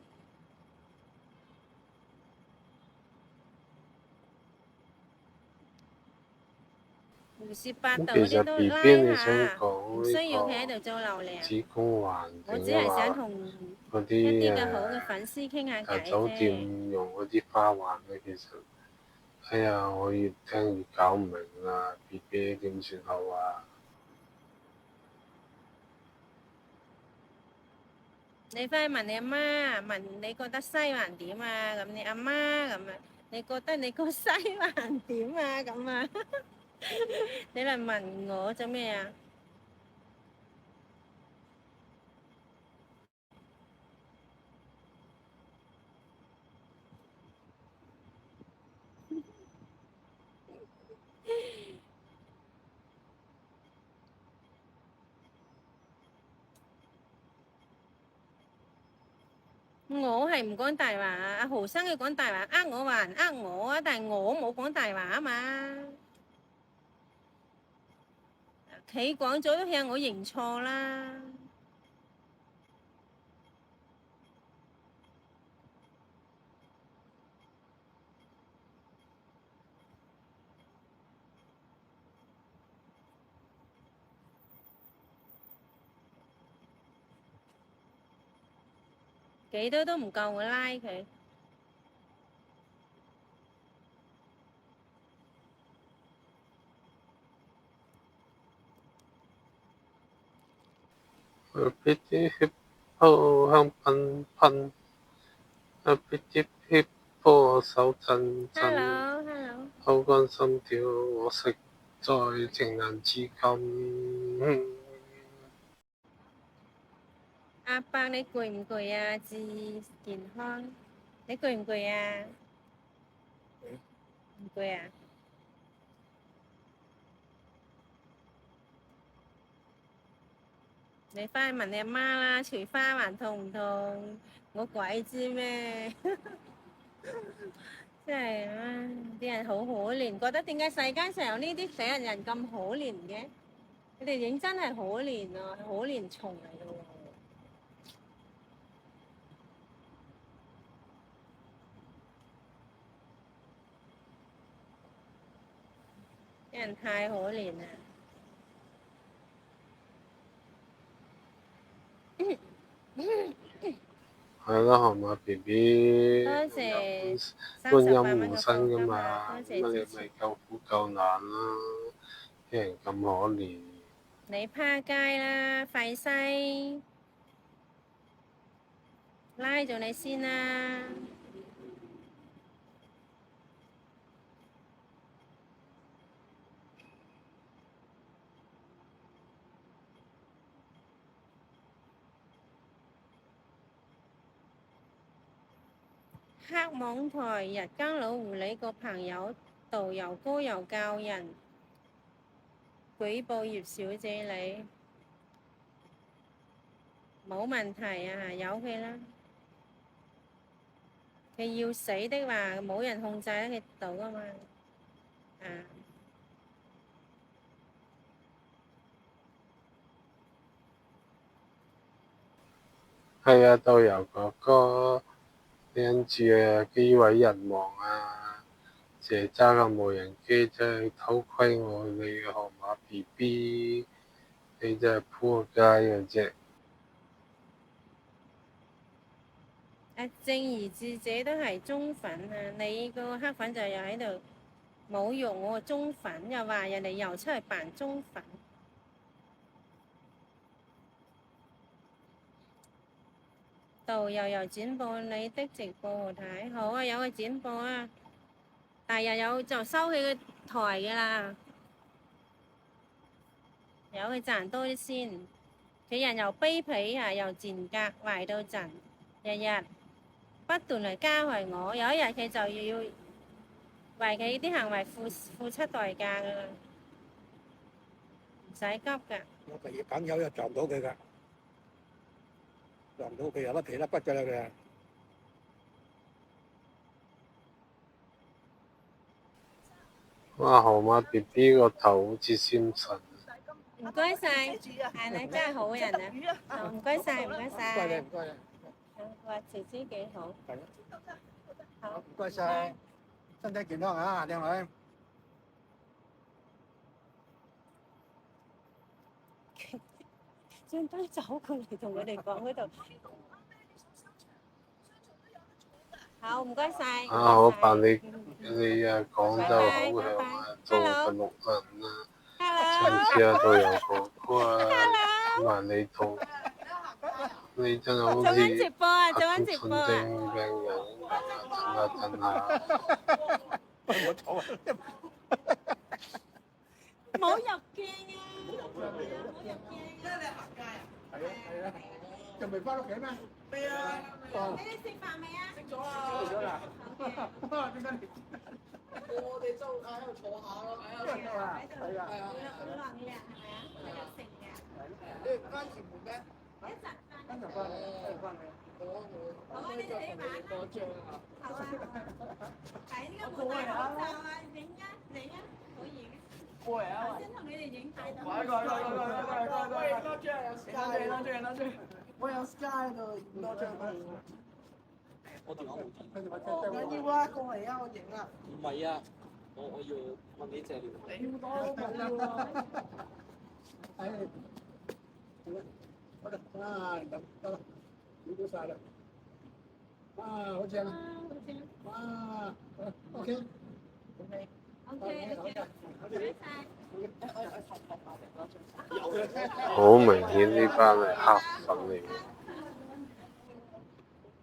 胡說八道嗰啲都拉下，唔需要佢喺度做流量。子宮環我只境啊係想同嗰一啲嘅啲好嘅粉絲傾下偈酒啫。店用嗰啲花環咧，其實哎呀，我越聽越搞唔明啦，BB 點算好啊？你翻去問你阿媽，問你覺得西環點啊？咁你阿媽咁啊，你覺得你個西環點啊？咁啊，你嚟問我做咩啊？我係唔講大話，阿豪生佢講大話，呃我還呃我啊，但係我冇講大話啊嘛。佢講咗都向我認錯啦。幾多都唔夠我拉佢。別啲血泡香噴噴，別啲血泡手震震， Hello，Hello。口乾心跳，我實在情難自禁。阿伯你攰唔攰啊？至健康，你攰唔攰啊？唔攰啊？你翻去問你阿媽啦，除花環痛唔痛？我鬼知咩？真係啊！啲人好可憐，覺得點解世間上有呢啲死人人咁可憐嘅？佢哋認真係可憐啊，可憐蟲嚟嘅喎。啲人太可憐啦。係咯，河馬 B B 多謝觀音38蚊嘅護身噶課金嘛，啊！多謝乜你支持。咪救苦救難啦，啲人咁可憐。你趴街啦，廢西，拉咗你先啦。黑網台日更老狐狸個朋友導遊高又教人舉報葉小姐你，冇問題啊，由佢啦。佢要死的話，冇人控制得佢到噶嘛。啊，係啊，導遊哥哥，拎住啊機毀人亡啊！淨係揸個無人機真係偷窺我哋嘅河馬 B B， 你真係撲街嘅啫！阿正義智者都係忠粉啊！你個黑粉就又喺度侮辱我個忠粉，又話人哋又出嚟扮忠粉。導遊又轉播你的直播好睇，好啊，有個轉播啊，第日有就收起個台嘅啦，有佢賺多啲先。佢人又卑鄙啊，又賤格，壞到震，日日不斷嚟加害我，有一日佢就要為佢啲行為付出代價噶啦，唔使急噶。我第二梗有又撞到佢㗎，撞到佢有甩皮甩骨㗎啦佢。哇，河馬 B B 個頭好似仙神。唔該晒，係你真係好人啊！唔該晒，唔該晒。唔該你，唔該你。話姐姐幾好。好，唔該晒，身體健康啊，靚女。專登走過嚟同佢哋講嗰度。好，唔該晒。啊，好辦你啊講就好響啊，做個綠人啊，上次啊導遊哥哥啊，萬里圖，你真係好似做緊直播啊！做緊阿直播啊！痛症病人咁啊，震下。我坐啊！冇入鏡啊！冇入鏡。係啊係啊，仲未翻屋企咩？未啊。你哋食飯未啊？食咗啊。食咗啦。點解你？我哋就喺度坐下咯，喺度傾下。係啊。好浪嘅係咪啊？喺度食嘅。你唔翻前門咩？一陣翻。跟住翻嚟，跟住翻嚟。好啊，你哋張啊！好啊，睇呢個冇戴口罩啊，影啊，嚟啊，可以嘅。過嚟啊！頭先同你哋影大到。喂，多張有 Sky，多張。我有 Sky 度影多張啦。我電話冇電。唔緊要啊，過嚟啊，我影啊。唔係啊，我要問你借料。你多緊要啊！係，好啦，啊，得啦，影到晒啦，啊，好正啊，哇，OK， OK，唔該晒。好明顯呢班係黑粉嚟嘅。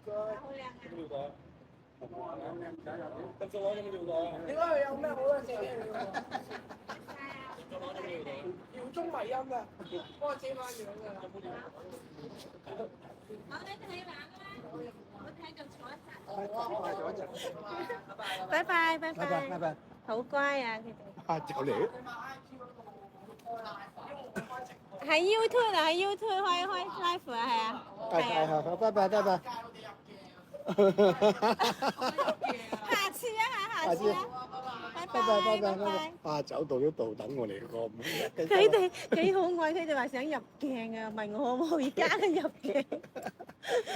好靚啊！料袋。得咗攞咗料袋。點解佢有咩好多謝你㗎？姚中迷音㗎，幫我遮翻樣㗎。好，你睇玩啦，我睇就坐一陣。我坐一陣，拜拜，拜拜拜，拜拜。拜，好乖啊，佢哋。啊，就嚟，喺 YouTube 啊，喺 YouTube 開 live 啊，係啊。係，好，拜拜，拜拜。下次啊，下次啊。拜拜，拜拜。啊，走到都到，等我嚟個。佢哋幾可愛，佢哋話想入鏡啊，問我可唔可以加入鏡。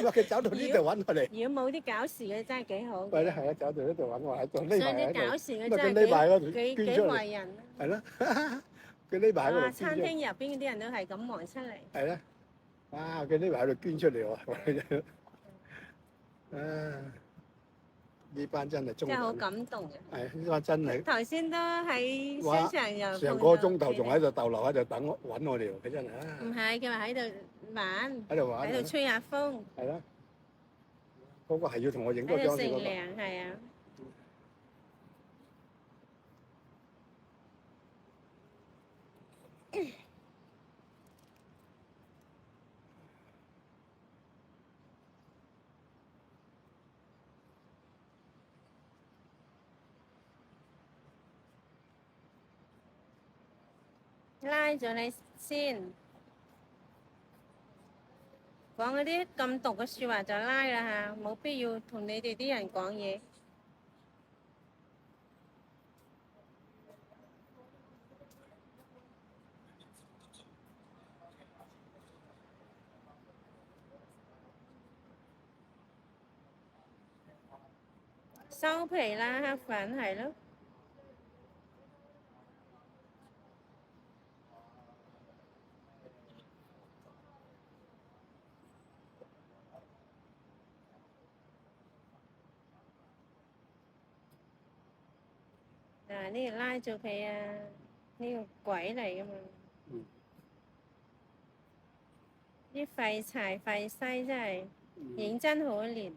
哇！佢走到呢度揾我嚟。如果冇啲搞事嘅真係幾好。係啦，係啦，走到呢度揾我喺度匿所以埋喺度。啲搞事嘅咁啊，佢真匿埋嗰係度幾幾捐出嚟。為人。係啦，佢匿埋喺哇！度捐出嚟。餐廳入邊嗰啲人都係咁望出嚟。係啦，哇！佢匿埋喺度捐出嚟喎。啊！呢班真係中真係好人，感動嘅。係呢班真係頭先都喺商場又成個鐘頭仲喺度逗留喺度等我揾我哋喎，佢真係唔係，佢話喺度玩，喺度玩，喺度吹下風，係啦。嗰個係要同我影多喺度乘張先嗰個。涼，係啊。拉咗你先，講嗰啲咁毒嘅説話就拉啦嚇，冇必要同你哋啲人講嘢。收皮啦，黑粉係咯。嗱，呢個拉咗佢啊！呢個鬼嚟噶嘛？啲廢柴廢西真係認真可憐，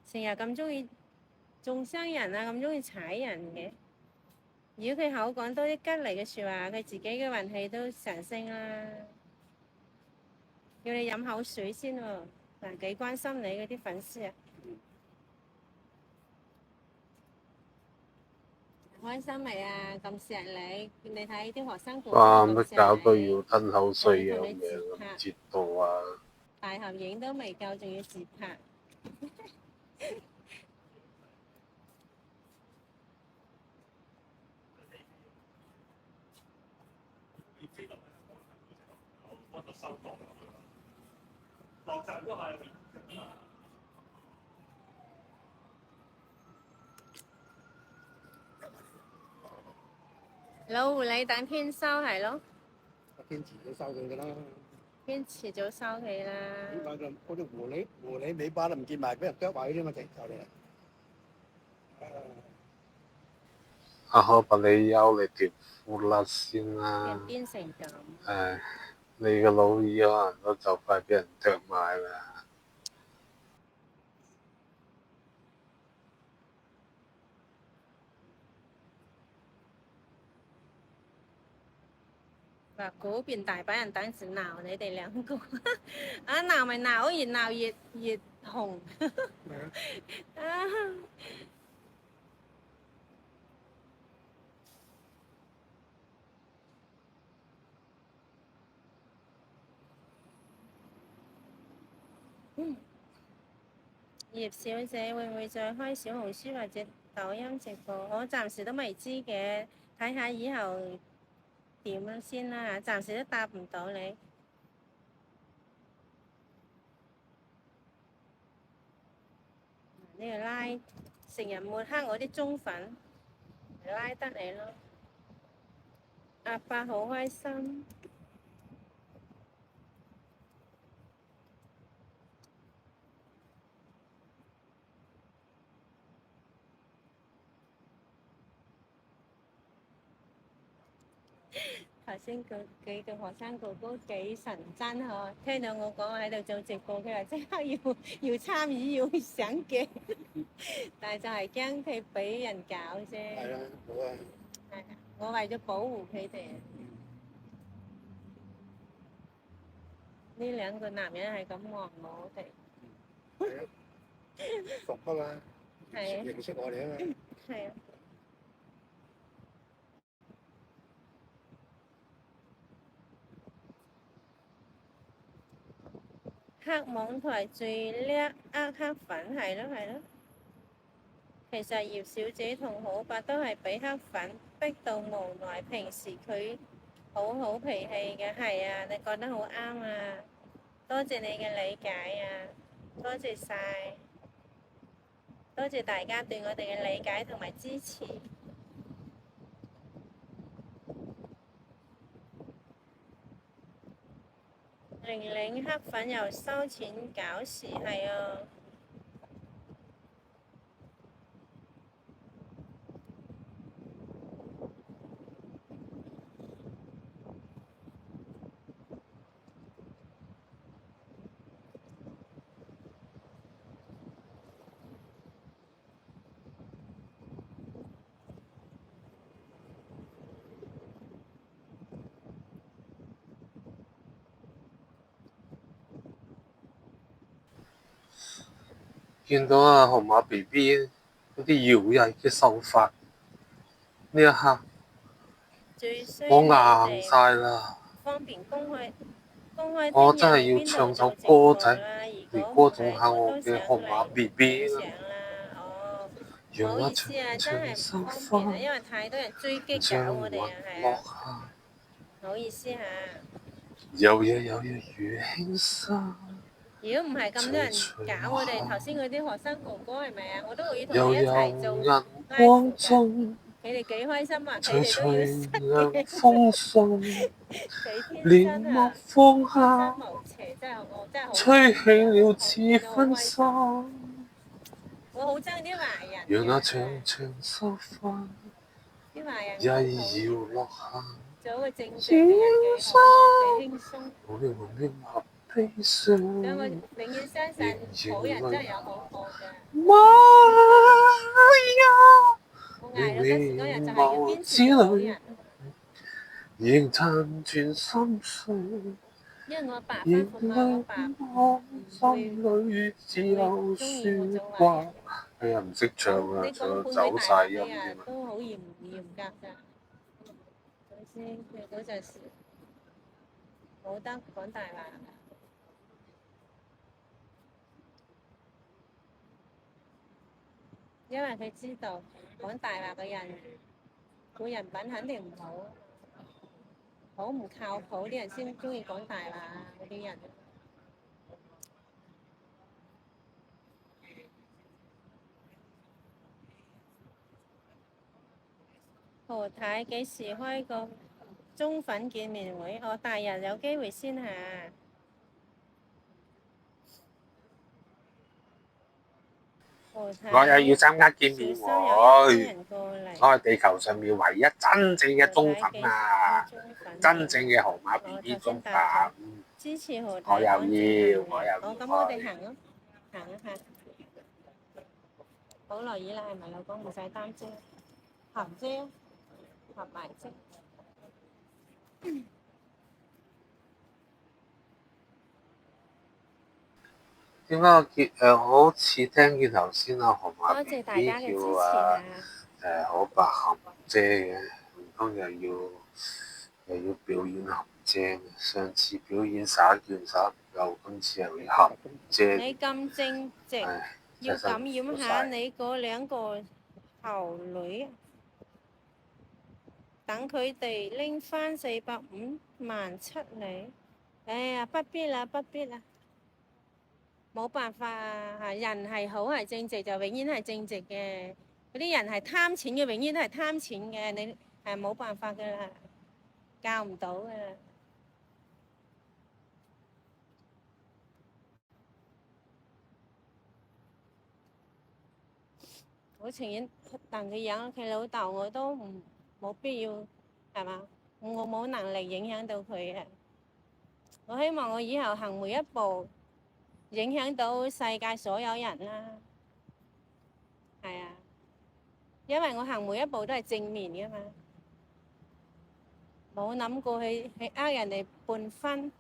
成日咁中意中傷人啊，咁中意踩人嘅。如果佢口講多啲吉利嘅説話，佢自己嘅運氣都上升啦。叫你飲口水先喎，嗱，幾關心你嗰啲粉絲啊！開心未啊？咁錫你，你睇啲學生哥哇！咁乜搞到錫你要吞口水啊？同你咁自拍樣截到啊！大合影都未夠，仲要自拍。老狐狸等偏收係咯，堅持咗收佢㗎啦。偏遲早收起啦。點解咁？嗰條狐狸尾巴都唔見埋，俾人啄壞嗰啲嘛，直就嚟。阿可把你休你條褲甩先啦！變成咁。誒，你個老二可能都就快俾人啄埋啦。話嗰邊大把人等住鬧你哋兩個，啊鬧咪鬧，越鬧越紅。啊！葉小姐會唔會再開小紅書或者抖音直播？我暫時都未知嘅，睇下以後點先啦，暫時都答唔到你。呢個拉成日抹黑我啲中粉，拉得你咯。阿伯好開心。頭先佢幾個學生哥哥幾神真呵，聽到我講我喺度做直播，佢話即刻要參與要上鏡，但係就係驚佢俾人搞啫。係啦，好啊。係，我為咗保護佢哋。呢兩個男人係咁望我哋。係啊，熟啊嘛，係認識我哋啊嘛。係啊。黑網台最叻呃黑粉，係咯係咯。其實葉小姐同好伯都係俾黑粉逼到無奈，平時佢好脾氣嘅，係啊，你講得好啱啊！多謝你嘅理解啊，多謝晒，多謝大家對我哋嘅理解同埋支持。玲玲黑粉又收錢搞事，係啊。見到啊河馬 BB 嗰啲搖曳嘅手法，呢一刻我硬晒啦！方便公開我真係要唱首歌仔嚟歌頌下我嘅河馬 BB 啦！唔好意思啊，真係唔方便啊，因為太多人追擊搞我哋啊，係啊，唔好意思嚇。有嘢如輕紗。如果唔係咁多人搞我哋，頭先嗰啲學生哥哥係咪啊？我都會同你一齊做拉扶㗎。佢哋幾開心啊！佢哋都要失嘅，幾天真啊！生無邪，真係我真係好。吹起了似婚紗。我好憎啲華人。讓那長長秀髮啲華人一搖落下。做一個正常嘅人幾好，幾輕鬆。我哋永遠合悲傷。所以我永遠相信好人真係有好報嘅。媽呀！我捱咗嗰日就係要堅持好人。仍殘存心碎。因為我阿爸翻父嘛，我爸心裏只有説話。哎呀，唔識唱啊，唱到走晒音添啊！都好嚴格㗎。首先佢嗰陣時冇得講大話。因為佢知道講大話嘅人，個人品肯定唔好，好唔靠譜啲人先中意講大話嗰啲人。何太幾時開個中粉見面會？我大人有機會先下。我又要參加見面會，我係地球上面唯一真正嘅中粉啊！真正嘅河馬 BB 中粉。支持何太。我又要。好，咁我哋行咯，行一下。好耐以嚟係咪老公唔使擔遮？合遮，合埋遮。點解我好似聽見頭先阿河馬 BB 叫好白含遮嘅，唔通又要表演含遮？上次表演耍劍耍唔夠，今次又要含遮。你咁正直，要感染下你嗰兩個後女，等佢哋拎翻450萬出嚟。哎呀，不必啦，不必啦，冇辦法啊！人係好係正直就永遠係正直嘅，嗰啲人係貪錢嘅永遠都係貪錢嘅，你係冇辦法噶啦，教唔到噶啦。我情願戥佢養佢老豆，我都冇必要係嘛？我冇能力影響到佢啊！我希望我以後行每一步，影響到世界所有人啦。係啊，因為我行每一步都係正面㗎嘛，冇諗過去呃人哋半分。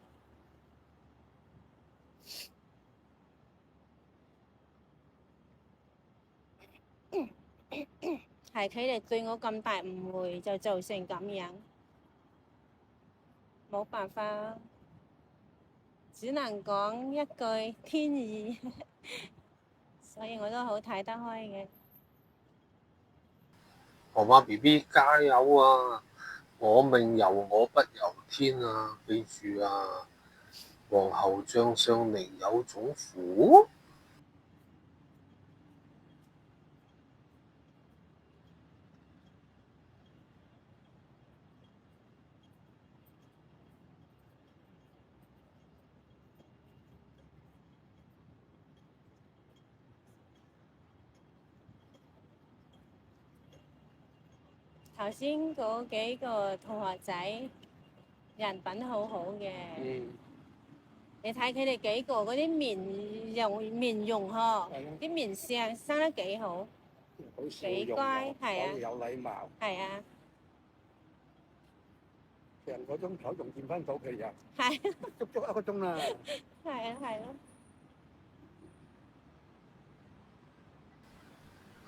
係佢哋對我咁大誤會，就造成咁樣，冇辦法，只能講一句天意，所以我都好睇得開嘅。河馬 BB 加油啊！我命由我不由天啊！記住啊！皇后將相寧有種乎？頭先嗰幾個同學仔人品好好嘅，你睇佢哋幾個嗰啲面容呵，啲面相生得幾好，幾乖，係啊，有禮貌，係啊，成個鐘頭仲見翻到佢人，係，足足1個鐘啦。係啊，係咯。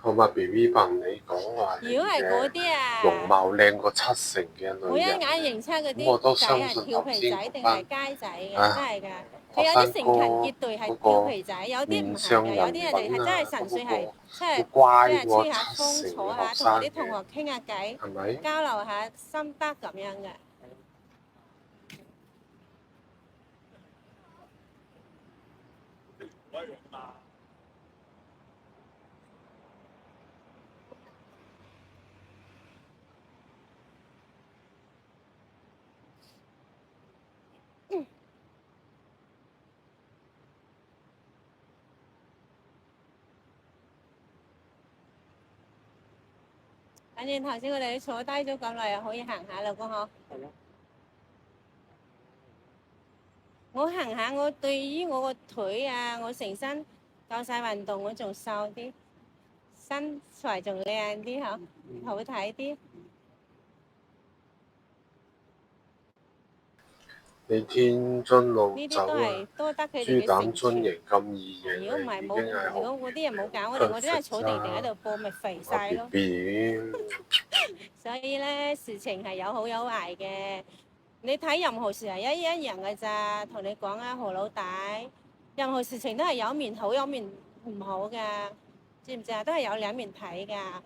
河馬 BB 憑你講話，如果係嗰啲啊，容貌靚過70%嘅女人，我一眼認出嗰我都啲仔係相信調皮仔定係街仔嘅，真係㗎。佢有啲成群結隊係調皮仔，有啲唔係嘅，有啲人哋係真係純粹係即係吹下風、坐下，同我啲同學傾下偈，係咪？交流下心得咁樣嘅。反正頭先我哋坐低咗咁耐，又可以行下啦，嗬。我行下，我對於我個腿啊，我成身夠晒運動，我仲瘦啲，身材仲靚啲嗬，好睇啲。你天津路呢啲走啊！都係多得佢豬膽哋嘅成全。樽型咁易型，如果唔係已經冇，係如果嗰啲人冇搞我哋，我哋都係坐定定喺度播，咪肥晒咯。 BB 所以咧，事情係有好有壞嘅。你睇任何事係一樣嘅咋，同你講啊，何老大，任何事情都係有面好有面唔好噶，知唔知啊？都係有兩面睇噶。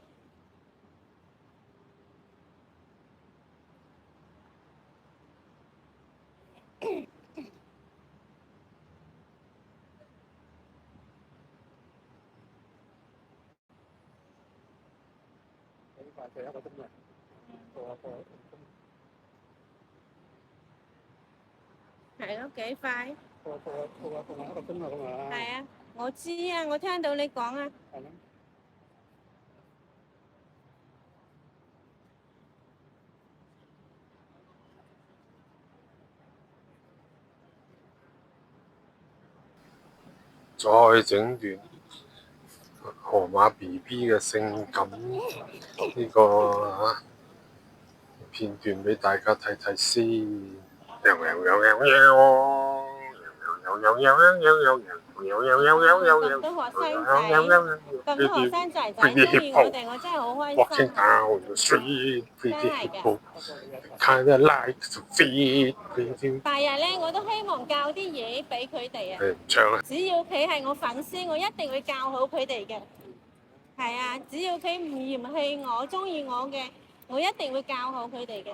係咯，幾快？係啊，我知啊，我聽到你講啊。再整段河馬 BB 嘅性感呢個片段俾大家睇睇先。咁多學生仔，咁多學生仔仔中意我哋，我真係好開心 Walking 啊！ down the street, 真 pretty 係嘅。 people, kinda like to feed, pretty 白日咧，我都希望教啲嘢俾佢哋啊！誒唔唱啊！只要佢係我粉絲，我一定會教好佢哋嘅。係啊，只要佢唔嫌棄我，中意我嘅，我一定會教好佢哋嘅。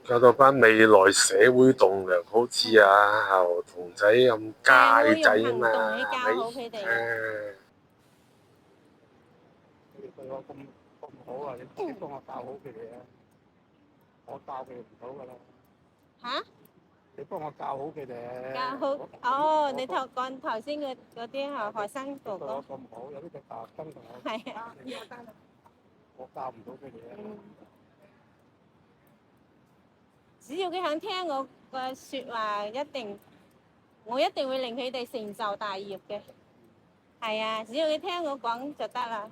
教到班未來社會棟梁，好似啊牛童仔咁街仔啊嘛，係教好佢哋。你對我咁好啊！你幫我教好佢哋啊！我教佢哋唔到㗎啦。嚇？你幫我教好佢哋。教好哦！你講頭先嗰啲學生哥哥。我咁好，有啲就教跟同我。係啊。我教唔到佢哋啊。只要佢肯聽我嘅説話，我一定會令佢哋成就大業嘅。係啊，只要佢聽我講就得啦。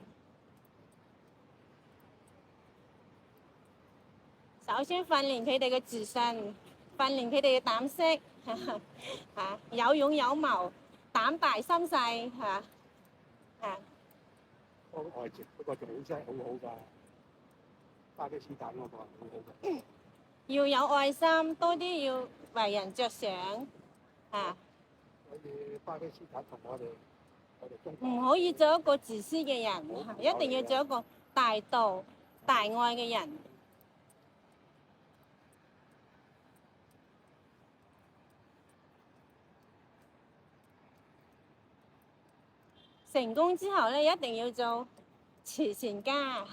首先訓練佢哋嘅自信，訓練佢哋嘅膽識，嚇有勇有謀，膽大心細嚇嚇。個外籍嗰個仲好真係好好㗎，巴基斯坦嗰個好好㗎。要有愛心，多啲要為人着想嚇。所以巴基斯坦同我哋中國唔可以做一個自私嘅人，一定要做一個大度、大愛嘅人。成功之後咧，一定要做慈善家。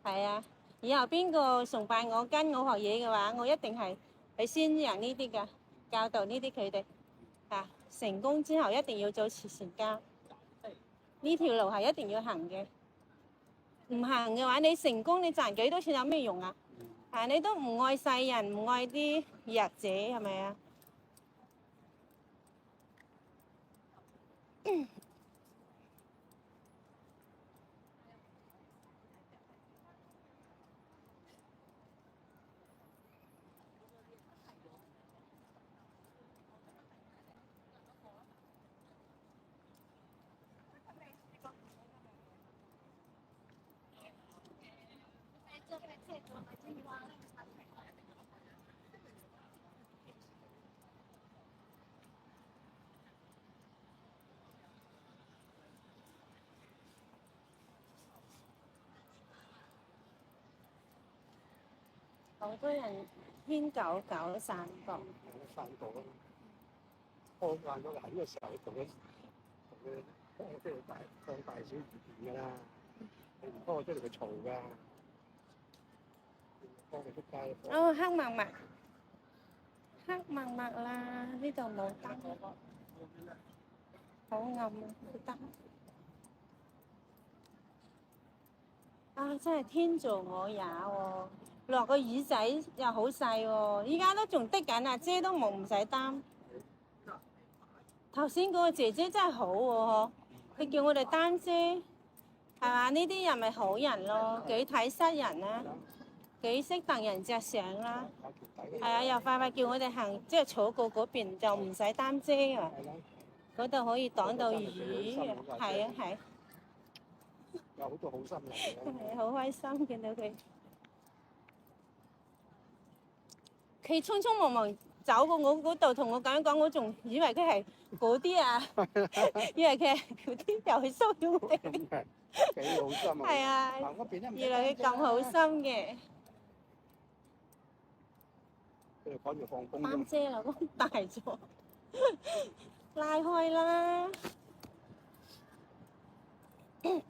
係啊，以後邊個崇拜我、跟我學嘢嘅話，我一定係去宣揚呢啲㗎，教導呢啲佢哋。啊，成功之後一定要做慈善家，呢條路係一定要行嘅。唔行嘅話，你成功你賺幾多錢有咩用啊？啊，你都唔愛世人，唔愛啲弱者，係咪啊？好多人牽狗狗散步。散步咯，放慣咗喺呢個時候同佢即係放大小二便㗎啦，你唔幫我出嚟佢嘈㗎，幫佢出街。哦，黑墨墨，黑墨墨啦，呢度冇燈，好暗啊啲燈。啊，真係天助我也喎！落個雨仔又好細喎，依家都仲滴緊啊，遮都冇，唔使擔。頭先嗰個姐姐真係好喎，佢叫我哋擔遮，係嘛？呢啲人咪好人咯，幾體恤人啊，幾識戥人着想啦。係啊，又快快叫我哋行，即係坐過嗰邊就唔使擔遮啊，嗰度可以擋到雨。係啊係。有好多好心人嘅。好開心見到佢。佢匆匆忙忙走過我嗰度，同我講，我仲以為佢係嗰啲啊，以為佢係嗰啲又去騷擾我哋。幾好心啊！係啊，原來佢咁好心嘅。佢哋趕住放工。擔遮啦，咁大咗，拉開啦。嗯，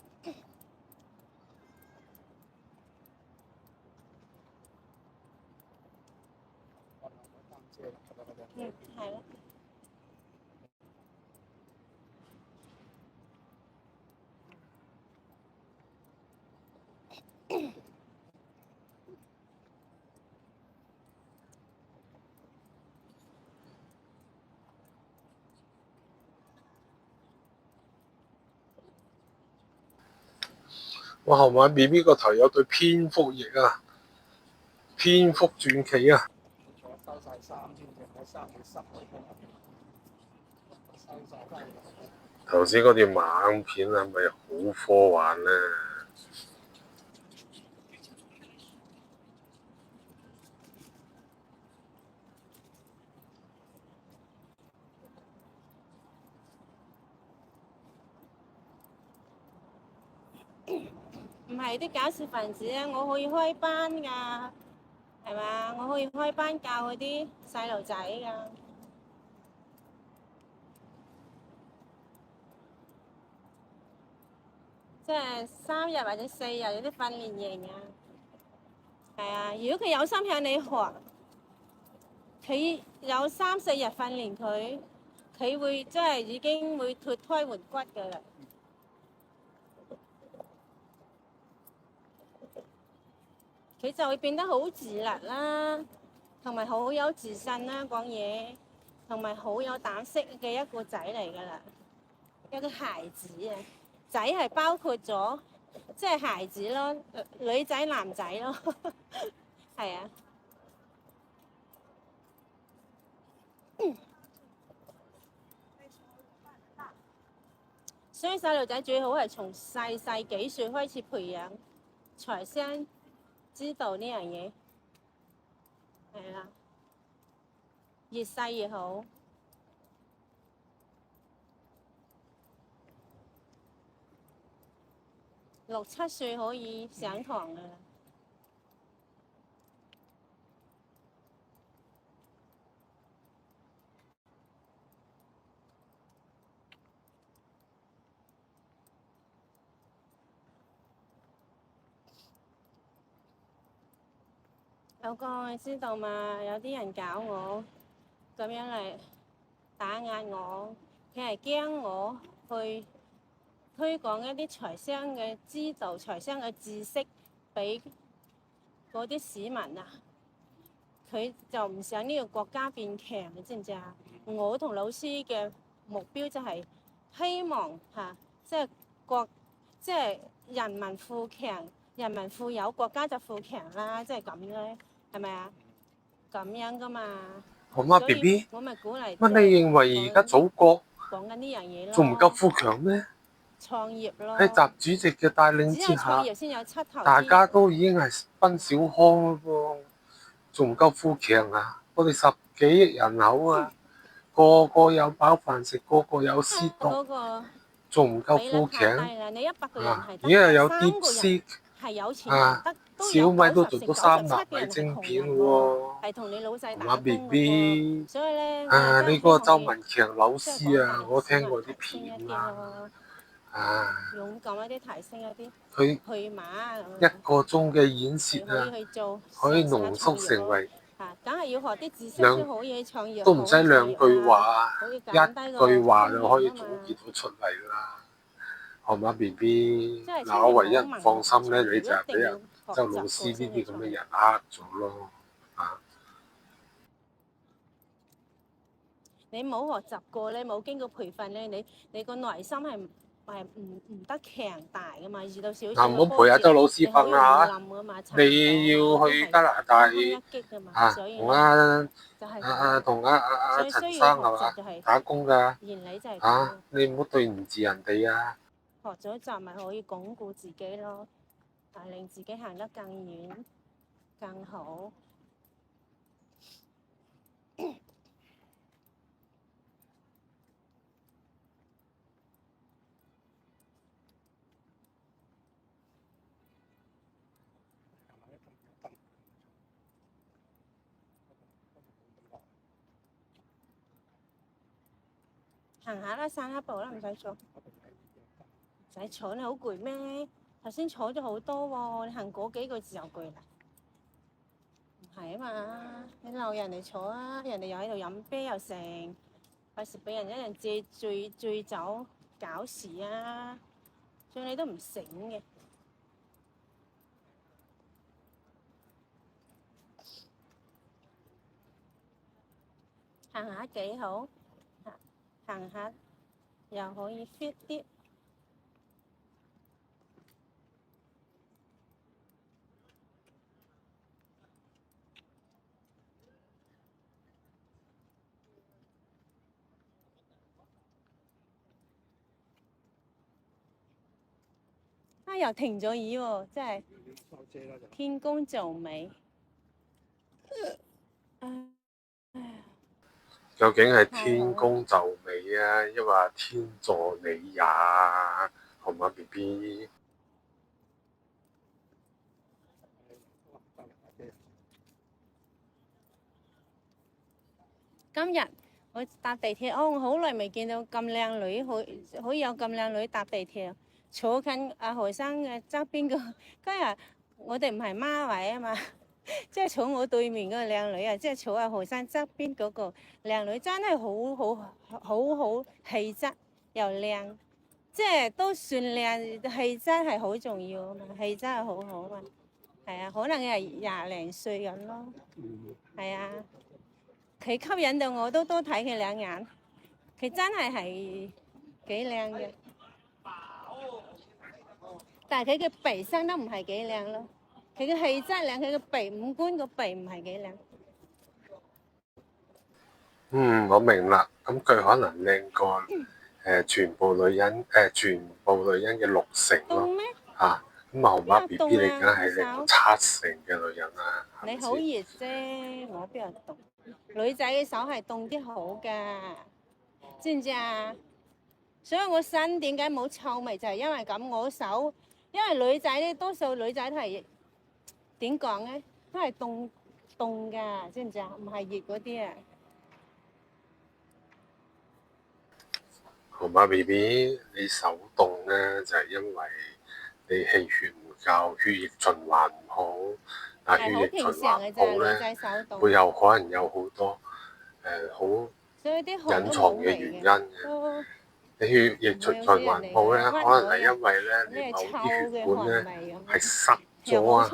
係咯。我後晚 BB 個頭有對蝙蝠翼啊！蝙蝠傳奇啊！仲有收晒衫先至，喺3月10收晒翻嚟。頭先嗰條猛片係咪好科幻啊？唔係啲搞事分子啊！我可以開班㗎，係嘛？我可以開班教嗰啲細路仔㗎。即係3日或者4日有啲訓練營啊。係啊，如果佢有心向你學，佢有3、4日訓練佢會即係已經會脫胎換骨㗎啦。佢就會變得好自立啦，同埋好有自信啦，講嘢，同埋好有膽識嘅一個仔嚟㗎啦，一個孩子啊，仔係包括咗即係孩子咯，女仔男仔咯，係啊。所以細路仔最好係從細細幾歲開始培養，才先知道呢樣嘢，係啦，越細越好。6、7歲可以上堂㗎啦。有個你知道嘛？有啲人搞我，咁樣嚟打壓我，佢係驚我去推廣一啲財商嘅知道、財商嘅知識俾嗰啲市民啊。佢就唔想呢個國家變強，你知唔知啊？我同老師嘅目標就係希望即係人民富強，人民富有，國家就富強啦，即係咁咧，係咪啊？咁樣噶嘛。好嗎 ，BB？我咪鼓勵。乜你認為而家祖國講緊呢樣嘢咯？仲唔夠富強咩？創業咯。喺習主席嘅帶領之下，只有創業先有七頭。大家都已經係奔小康咯喎，仲唔夠富強啊？我哋10幾億人口啊，個個有飽飯食，個個有私讀，仲唔夠富強？你100個人係而家又有DeepSeek係有錢人得，小米都做到3納米晶片喎，係同你老細打工 BB，所以咧，你嗰個周文強老師啊，我聽過啲片啦，勇敢一啲，提升一啲，佢去馬1個鐘嘅演説啊，可以濃縮成為梗係要學啲知識先可以創業，都唔使2句話，1句話就可以總結到出嚟啦。好嘛 ，BB，嗱，我唯一唔放心咧，你就係俾人周老師呢啲咁嘅人呃咗咯，你冇學習過咧，冇經過培訓咧，你個內心係唔得強大噶嘛，遇到少少唔好陪阿周老師瞓啦嚇，你要去加拿大同阿陳生係嘛打工㗎，你唔好對唔住人哋啊！學咗習咪可以鞏固自己咯，令自己行得更遠、更好。行下啦，散下步啦，唔使坐。唔使坐，你好攰咩？頭先坐咗好多喎，你行嗰幾個字就攰啦。唔係啊嘛，你鬧人哋坐啊，人哋又喺度飲啤又成，費事俾人一人借醉酒搞事啊！所以你都唔醒嘅。行下幾好，行下又可以 fit 啲。啊又停咗雨喎，真係收遮啦就。天公造美。究竟係天公就美啊，抑或天助你也？好嗎 BB？今日我搭地鐵，我好耐未見到咁靚女，好有咁靚女搭地鐵，坐近阿何生嘅側邊個。今日我哋唔係孖位啊嘛，即係坐我對面嗰個靚女啊，即係坐阿何生側邊嗰個靚女，真係好氣質又靚，即係都算靚，氣質係好重要啊嘛，氣質係好好啊嘛，係啊，可能係20零歲咁咯，係啊。佢吸引到我都多睇佢兩眼，佢真係幾靚嘅，但係佢嘅鼻生得唔係幾靚咯，佢嘅氣質靚，佢嘅鼻五官個鼻唔係幾靚。我明啦，咁佢可能靚過全部女人嘅60%咯。凍咩？嚇，咁啊紅媽 BB 你梗係靚過70%嘅女人啦。你好熱啫，我邊有凍？女仔嘅手係凍啲好㗎，知唔知啊？所以我身點解冇臭味就係因為咁，我手因為女仔咧，多數女仔都係點講咧，都係凍㗎，知唔知啊？唔係熱嗰啲啊。紅媽 BB 你手凍咧，就係因為你氣血唔夠，血液循環唔好。但血液循環唔好咧，會有可能有好多好隱藏嘅原因嘅。你血液循環唔好咧，可能係因為咧你某啲血管咧係塞咗啊，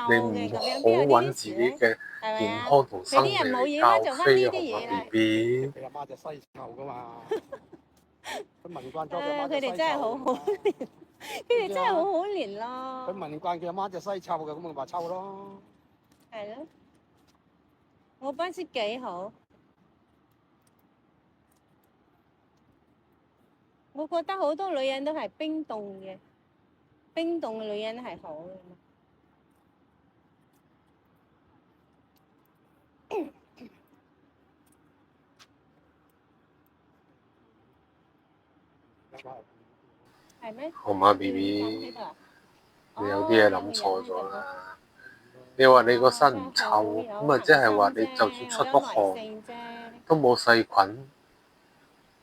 你唔好揾自己嘅健康同生命嚟交飛啊，紅媽 BB。佢阿媽隻西臭噶嘛，佢聞慣咗佢阿媽佢哋真係好好練，佢哋真係好好練咯。佢聞慣佢阿媽隻西臭嘅，咁咪話臭咯。係咯，我班師幾好，我覺得好多女人都係冰凍嘅，冰凍嘅女人係好嘅。係咩？紅媽 BB，你有啲嘢諗錯咗啦。你話你個身唔臭，咁啊即係話你就算出咗汗，都冇細菌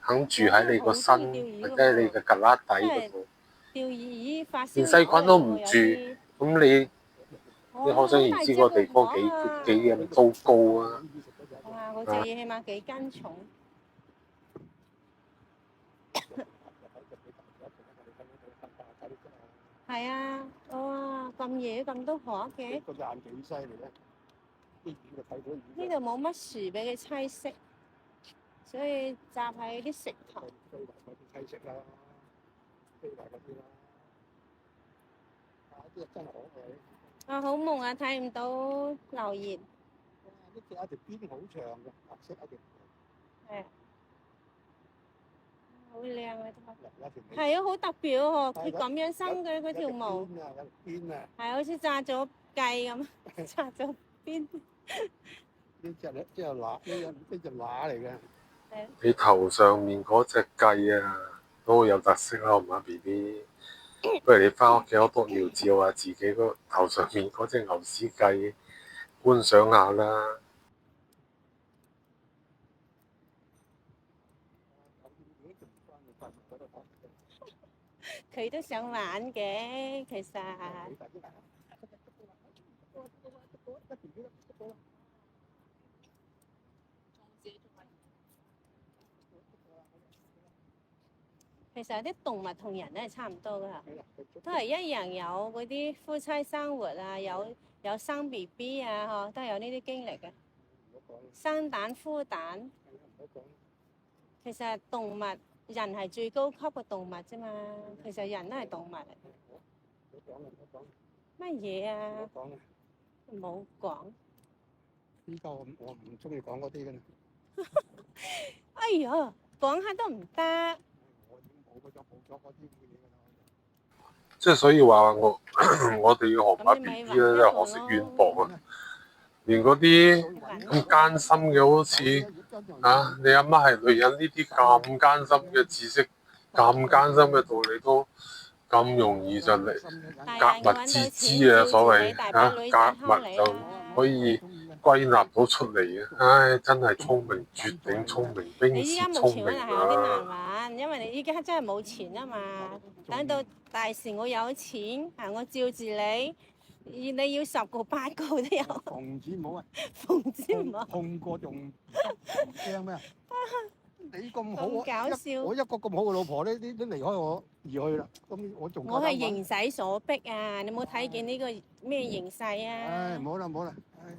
肯住喺你個身或者係你嘅胳肋底嗰度，連細菌都唔住，咁你可想而知個地方幾咁糟糕啊！哇！嗰隻嘢起碼幾斤重。係啊，哇！咁夜咁多河嘅。個眼幾犀利咧！啲魚就睇到魚。呢度冇乜樹俾佢棲息，所以搭喺啲石頭。飛埋嗰啲棲息啦，飛埋嗰啲啦。啊！啲真係可愛。啊！好夢啊，睇唔到留言。呢條有條邊好長嘅，白色一條。係。好靚啊！係啊，好特別喎！佢咁樣生嘅嗰條毛，係好似紮咗髻咁，紮咗邊。呢隻咧，即係乸，呢隻乸嚟嘅。你頭上面嗰隻髻啊，都好有特色啦，紅媽 BB。不如你翻屋企攞督尿照下自己個頭上面嗰隻牛屎髻，觀賞下啦。佢都想玩嘅，其實。其實啲動物同人都係差唔多㗎，都係一樣有嗰啲夫妻生活啊，有生 BB 啊，嗬，都係有呢啲經歷嘅。生蛋孵蛋。其實動物。人係最高級嘅動物啫嘛，其實人都係動物嚟。乜嘢啊？冇講。依家我唔中意講嗰啲嘅。哎呀，講下都唔得。即係所以話我我哋嘅河馬咁你 B 咪 B 咧，揾真係可一個咯。惜淵博啊！連嗰啲咁艱辛嘅，好似啊，你阿媽係女人呢啲咁艱辛嘅知識、咁艱辛嘅道理都咁容易就嚟格物致知啊！所謂啊，格物就可以歸納到出嚟嘅。唉，真係聰明，絕頂聰明，你冰依家雪聰明冇錢揾係有啲難啊！揾，因為你依家真係冇錢啊嘛。等到大時我有錢，我照住你，你要10個8個都有。奉旨冇啊！奉旨唔好。碰過仲唔驚咩？你咁好，咁搞笑我一個咁好嘅老婆咧，你離開我而去啦，咁我仲我係形勢所逼啊！你冇睇見呢個咩形勢啊？唉，唔好啦唔好啦，唉，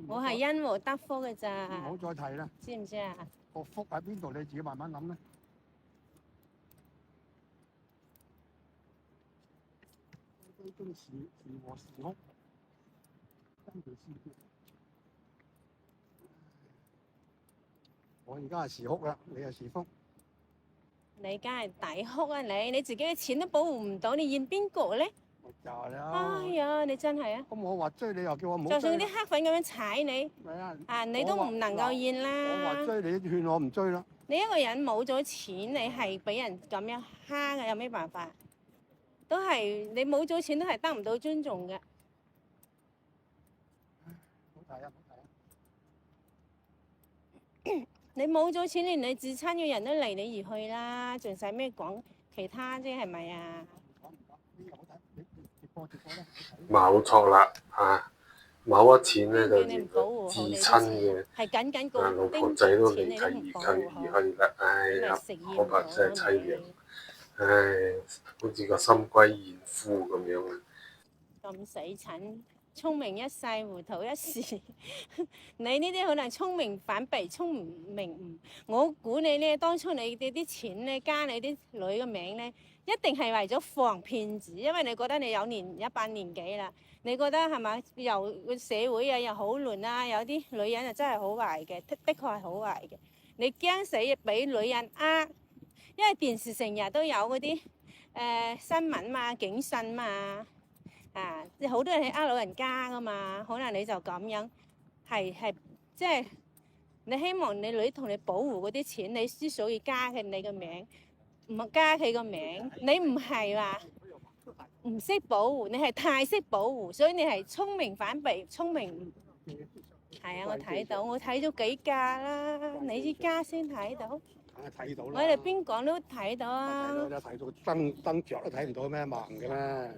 我係因禍得福嘅咋，唔好再提啦。知唔知啊？個福喺邊度？你自己慢慢諗啦。呢啲是禍是福，跟住先。我而家係時哭啦，你係時福。你梗係抵哭啊！你自己嘅錢都保護唔到，你怨邊個咧？就係啦。哎呀，你真係啊！咁我話追你又叫我唔好追。就算啲黑粉咁樣踩你，係啊，你都唔能夠怨我話啦。追你，勸我唔追啦。你一個人冇咗錢，你係俾人咁樣蝦嘅，有咩辦法？都係你冇咗錢，都係得唔到尊重嘅。好睇啊！好睇啊！你冇咗錢，連你至親嘅人都離你而去啦，仲使咩講其他啫？係咪啊？講唔講？呢個好睇，你直播啦。冇錯啦，啊，冇咗錢咧就叫你唔保護好至你親啲嘅錢，係緊緊啊老個婆仔都錢，你都唔離佢保護好，而去啦，唉你咪呀，食煙嗰個真係凄涼，咗唉，好似個心歸賢夫咁樣啊！咁死蠢，聰明一世，糊塗一時。你呢啲可能聰明反被，聰明唔，我估你咧，當初你哋啲錢咧加你啲女嘅名咧，一定係為咗防騙子，因為你覺得你有一把年紀啦，你覺得係咪？又個社會啊又好亂啦，有啲女人啊真係好壞嘅，的確係好壞嘅。你驚死俾女人呃，因為電視成日都有嗰啲新聞嘛、警訊嘛。啊！好多人係呃老人家噶嘛，可能你就咁樣係即係你希望你女同你保護嗰啲錢，你之所以加佢你個名，唔係加佢個名，你唔係話唔識保護，你係太識保護，所以你係聰明反被，聰明係啊！我睇咗幾架啦，你依家先睇到，梗係睇到啦。我哋邊講都睇到啊！睇到燈着都睇唔到咩盲嘅咩？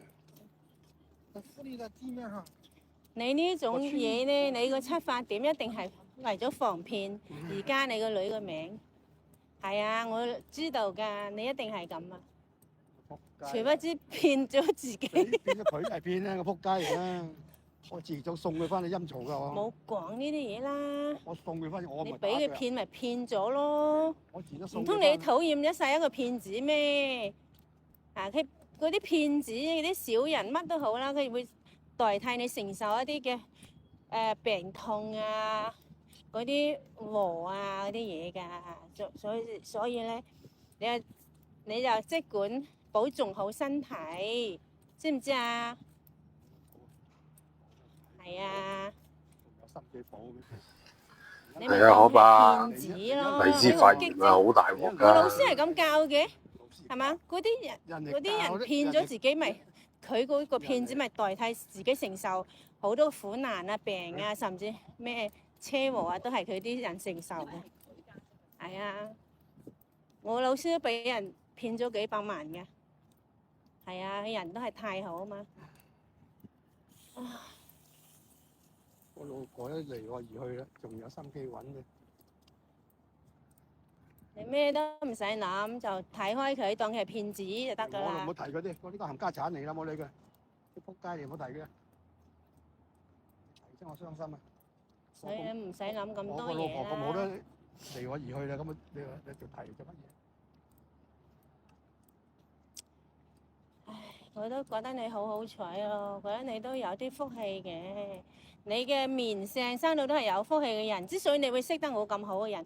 你呢種嘢咧，你個出發點一定係為咗防騙而加你個女個名。係啊，我知道㗎，你一定係咁啊。殊不知騙咗自己。變咗佢係騙啦，個撲街嚟啦！我遲早送佢翻去陰曹㗎我。冇講呢啲嘢啦。我送佢翻去，我你俾佢騙咪騙咗咯？我遲都送。唔通你討厭一世一個騙子咩？啊，佢嗰啲騙子嗰啲小人乜都好啦，佢會代替你承受一啲嘅病痛啊，嗰啲禍啊嗰啲嘢㗎，所以咧，你就即管保重好身體，知唔知啊？係啊。有心機保嘅。你咪係啊，可怕！騙子咯，荔枝發炎啊，好大鑊我老師㗎！係咁教嘅，係嘛？嗰啲人騙咗自己咪，佢嗰個騙子咪代替自己承受好多苦難啊、病啊，甚至咩車禍啊，都係佢啲人承受嘅。係啊，我老師都俾人騙咗幾百萬嘅。係啊，人都係太好啊嘛。我老婆咧離我而去啦，仲有心機揾嘅。你咩都唔使諗，就睇開佢，當佢係騙子就得㗎啦。唔好提佢啲，我呢個冚家產嚟啦，冇理佢。啲仆街你唔好提佢。提真我傷心啊！所以唔使諗咁多我個老婆咁好嘢啦。都離我而去啦，咁你仲提做乜嘢？我都覺得你好好彩咯，覺得你都有啲福氣嘅。你嘅面相生到都係有福氣嘅人，之所以你會識得我咁好嘅人，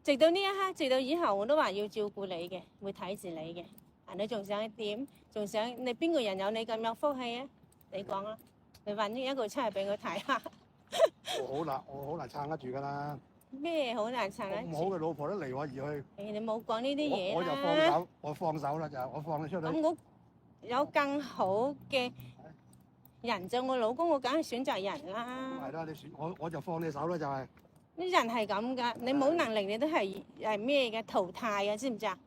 直到呢一刻，直到以後我都話要照顧你嘅，會睇住你嘅。你仲想點？仲想你邊個人有你咁有福氣啊？你講啦，你揾呢一個出嚟俾我睇下。我好難撐得住㗎啦。咩好難撐得咁好嘅老婆都離我而去，你冇講呢啲嘢我就放啦。手，我放手啦就，我放咗出去。咁我有更好嘅人做我老公，我梗係選擇人啦。係啦，你選我就放你手啦，就係。啲人係咁㗎，你冇能力你都係咩嘅淘汰嘅，知唔知啊？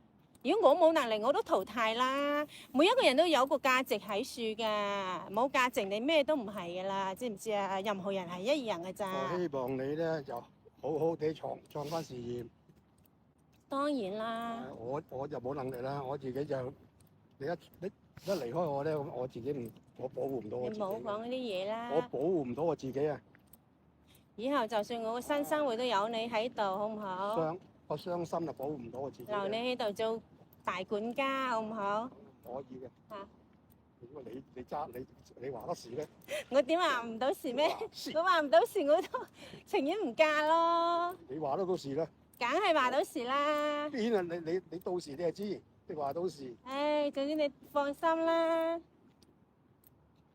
如果我冇能力，我都淘汰啦。每一個人都有個價值喺樹㗎，冇價值你咩都唔係㗎啦，知唔知啊？任何人係一樣㗎咋。我希望你咧就好好地創翻事業。當然啦。我就冇能力啦，我自己就你一離開我咧，我自己我保護唔到我自己。你冇講呢啲嘢啦。我保護唔到我自己啊！以後就算我個新生活都有你喺度，好唔好？我傷心就保護唔到我自己。留你喺度做大管家，好唔好？可以嘅。嚇！如果你話得事咧？我點話唔到事咩？我話唔到事，我都情願唔嫁咯。你話得到事啦？梗係話到事啦。邊啊？你到時你就知，你話到事。唉，總之你放心啦。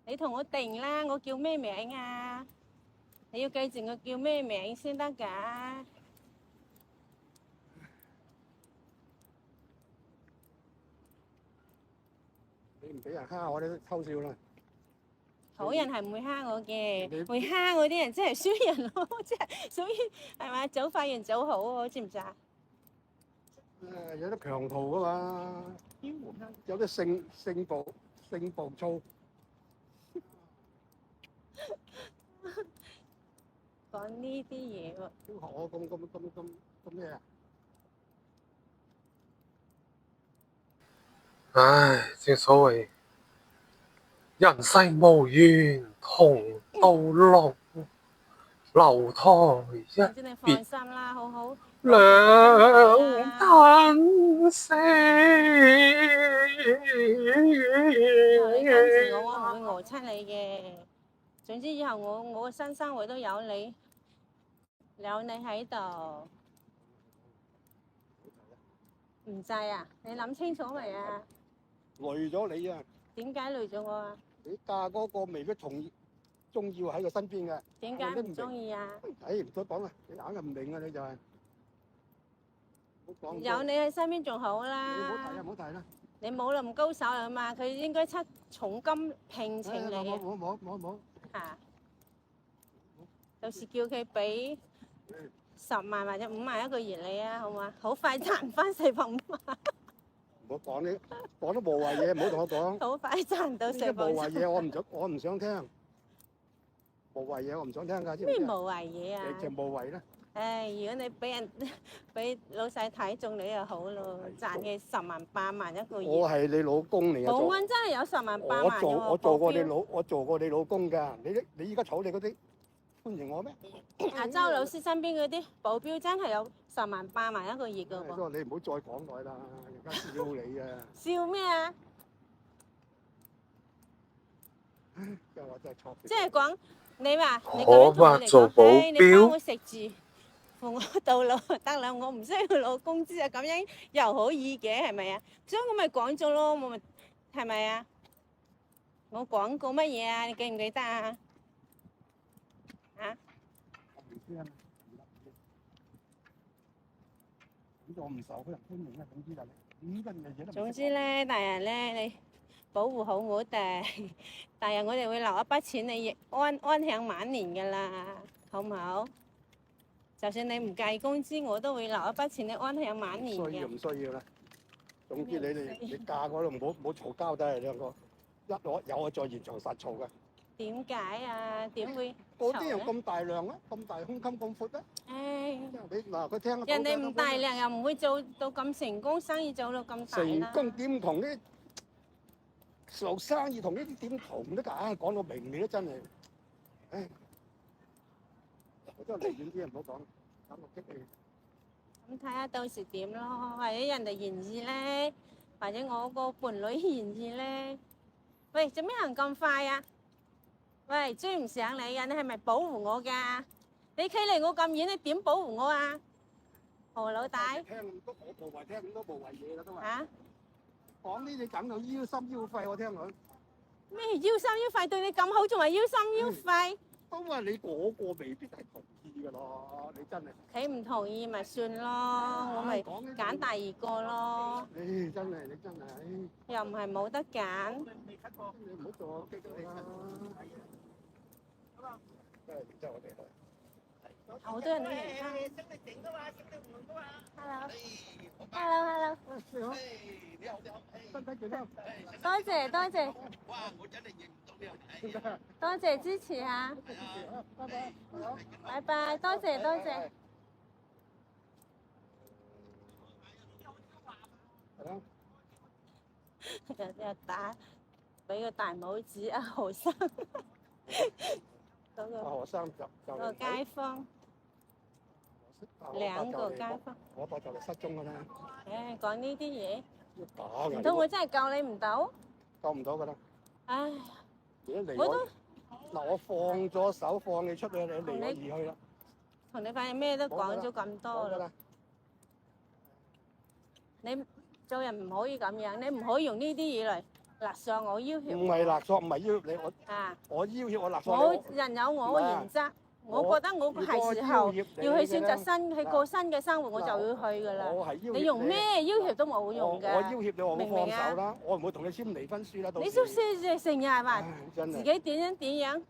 你同我定啦，我叫咩名啊？你要記住我叫咩名先得㗎。你唔俾人蝦我，你都偷笑啦。好人係唔會蝦我嘅，會蝦我啲人真係衰人咯，即係所以係咪早發現早好喎？知唔知啊？有啲強徒噶嘛，有啲性暴躁。講呢啲嘢喎。點學我咁咩啊？唉，正所謂人世無緣同到老，樓台一總之你放心啦，好好兩嘆息。你跟住我，我唔會餓親你嘅。總之以後我嘅新生活都有你喺度。唔制啊？你諗清楚未啊？累咗你啊！點解累咗我啊？你嫁嗰個未必中意喺佢身邊嘅。點解唔中意啊？唉，唔使講啦，你硬係唔明啊，你就係。有你喺身邊仲好啦。你唔好提啦，唔好提啦。你冇咁高手啦嘛，佢應該出重金聘請你。冇。嚇！到時叫佢俾10萬或者5萬一個月你啊，好嘛？好快賺翻450萬。唔好講呢，講得無謂嘢，唔好同我講。好快賺到450萬。無謂嘢我唔想聽。無謂嘢我唔想聽㗎，知唔知？咩無謂嘢啊？就無謂啦。唉，如果你俾老細睇中你就好咯，賺嘅10萬8萬一個月。我係你老公嚟嘅。保安真係有10萬8萬嘅喎。我做過你老公㗎，你依家炒你嗰啲歡迎我咩？阿周老師身邊嗰啲保鏢真係有10萬8萬一個月㗎喎。你唔好再講耐啦，而家笑你啊！笑咩啊？即係講你話你咁樣同我哋講，你幫我食住，扶我到老就得啦，我唔需要攞工資啊，咁樣又可以嘅，係咪啊？所以我咪講咗咯，我咪係咪啊？我講過乜嘢啊？你記唔記得啊？啊？我唔受佢人歡迎啊！總之咧，大人咧，你保護好我哋，大人我哋會留一筆錢你安享晚年㗎啦，好唔好？就算你唔計工資，我都會留一筆錢你安享晚年嘅。唔需要啦。總之你嫁嗰度唔好嘈交得，兩個一攞有我再現場實嘈㗎。點解啊？點會？嗰啲人咁大量啊，咁大胸襟咁闊啊！唉，嗱佢聽人哋唔大量又唔會做到咁成功，生意做到咁大啦。成功點同呢？做生意同呢啲點同得㗎？講到明你都真係，唉！我真係離遠啲唔好講，等我激氣。咁睇下到時點咯，或者人哋願意咧，或者我個伴侶願意咧。喂，做咩行咁快啊？喂，追唔上你啊！你係咪保護我㗎？你企離我咁遠，你點保護我啊？何老大？聽咁多，我無謂聽咁多無謂嘢啦都係。嚇？講呢啲梗到腰心腰肺，我聽佢咩腰心腰肺對你咁好，仲話腰心腰肺？都話你嗰個未必係同意噶咯，你真係。佢唔同意咪算咯，我咪揀第二個咯。唉，真係你真係，又唔係冇得揀。你唔好做我激到你啦。真係真係我哋好多人都嚟參。Hello。你好，身體健康。多謝多謝。哇！我真係認唔到你係點解啊？多謝支持嚇。拜拜。好。拜拜，多謝多謝。係咯。又打，俾個大拇指阿何生，嗰個何生就個街坊，兩個街坊。我爸就嚟失蹤㗎啦。誒，講呢啲嘢，要打㗎。唔通我真係救你唔到？救唔到㗎啦。唉，如果離我都嗱，我放咗手，放你出去，你離我而去啦。同你發現咩都講咗咁多啦。你做人唔可以咁樣，你唔可以用呢啲嘢嚟勒索我要挾。唔係勒索，唔係要挾你，啊！我要挾我勒索我你。人有我嘅原則，我覺得我係時候要去選擇新去過新嘅生活，我就要去㗎啦。我係要挾你用咩要挾都冇用㗎。我要挾你，我冇放手啦，我唔會同你簽離婚書啦。你都成日話自己點樣點樣，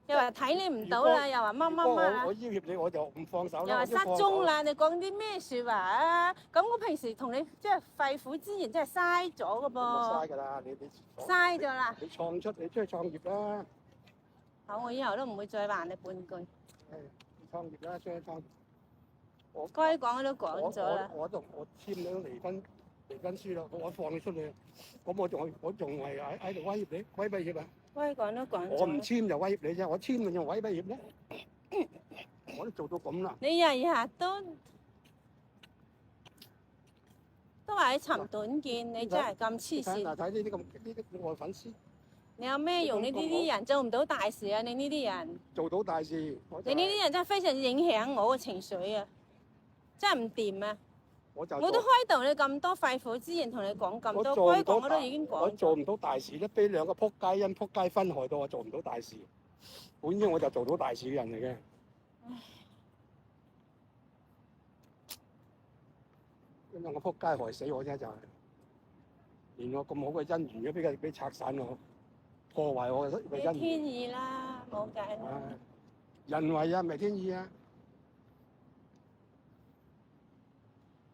又話睇你唔到啦，又話乜乜乜。我要挾你，我就唔放手啦。又話失蹤啦，你講啲咩説話啊？咁我平時同你即係肺腑之言，真係嘥咗㗎噃。嘥㗎啦，你嘥咗啦。你出去創業啦。好，我以後都唔會再話你半句。創業啦，出去創業。我該講都講咗啦。我簽咗離婚書啦，我放你出去，咁我仲係喺度威脅你，威脅啊！該講都講咗。我唔簽就威脅你啫，我簽咪仲威脅咧？我都做到咁啦。你日日都話你尋短見，你真係咁黐線。睇呢啲我粉絲。你有咩用？你呢啲人做唔到大事啊！你呢啲人做到大事。你呢啲人真係非常影響我嘅情緒啊！真係唔掂啊！我都開導你咁多肺腑之言，同你講咁多，該講我都已經講。我做唔到大事咧，俾兩個仆街因仆街分害到我做唔到大事。本應我就做到大事嘅人嚟嘅。因為我仆街害死我啫，就係連我咁好嘅姻緣都俾拆散我，破壞我嘅姻緣。天意啦，冇計啦。人為啊，唔係天意啊！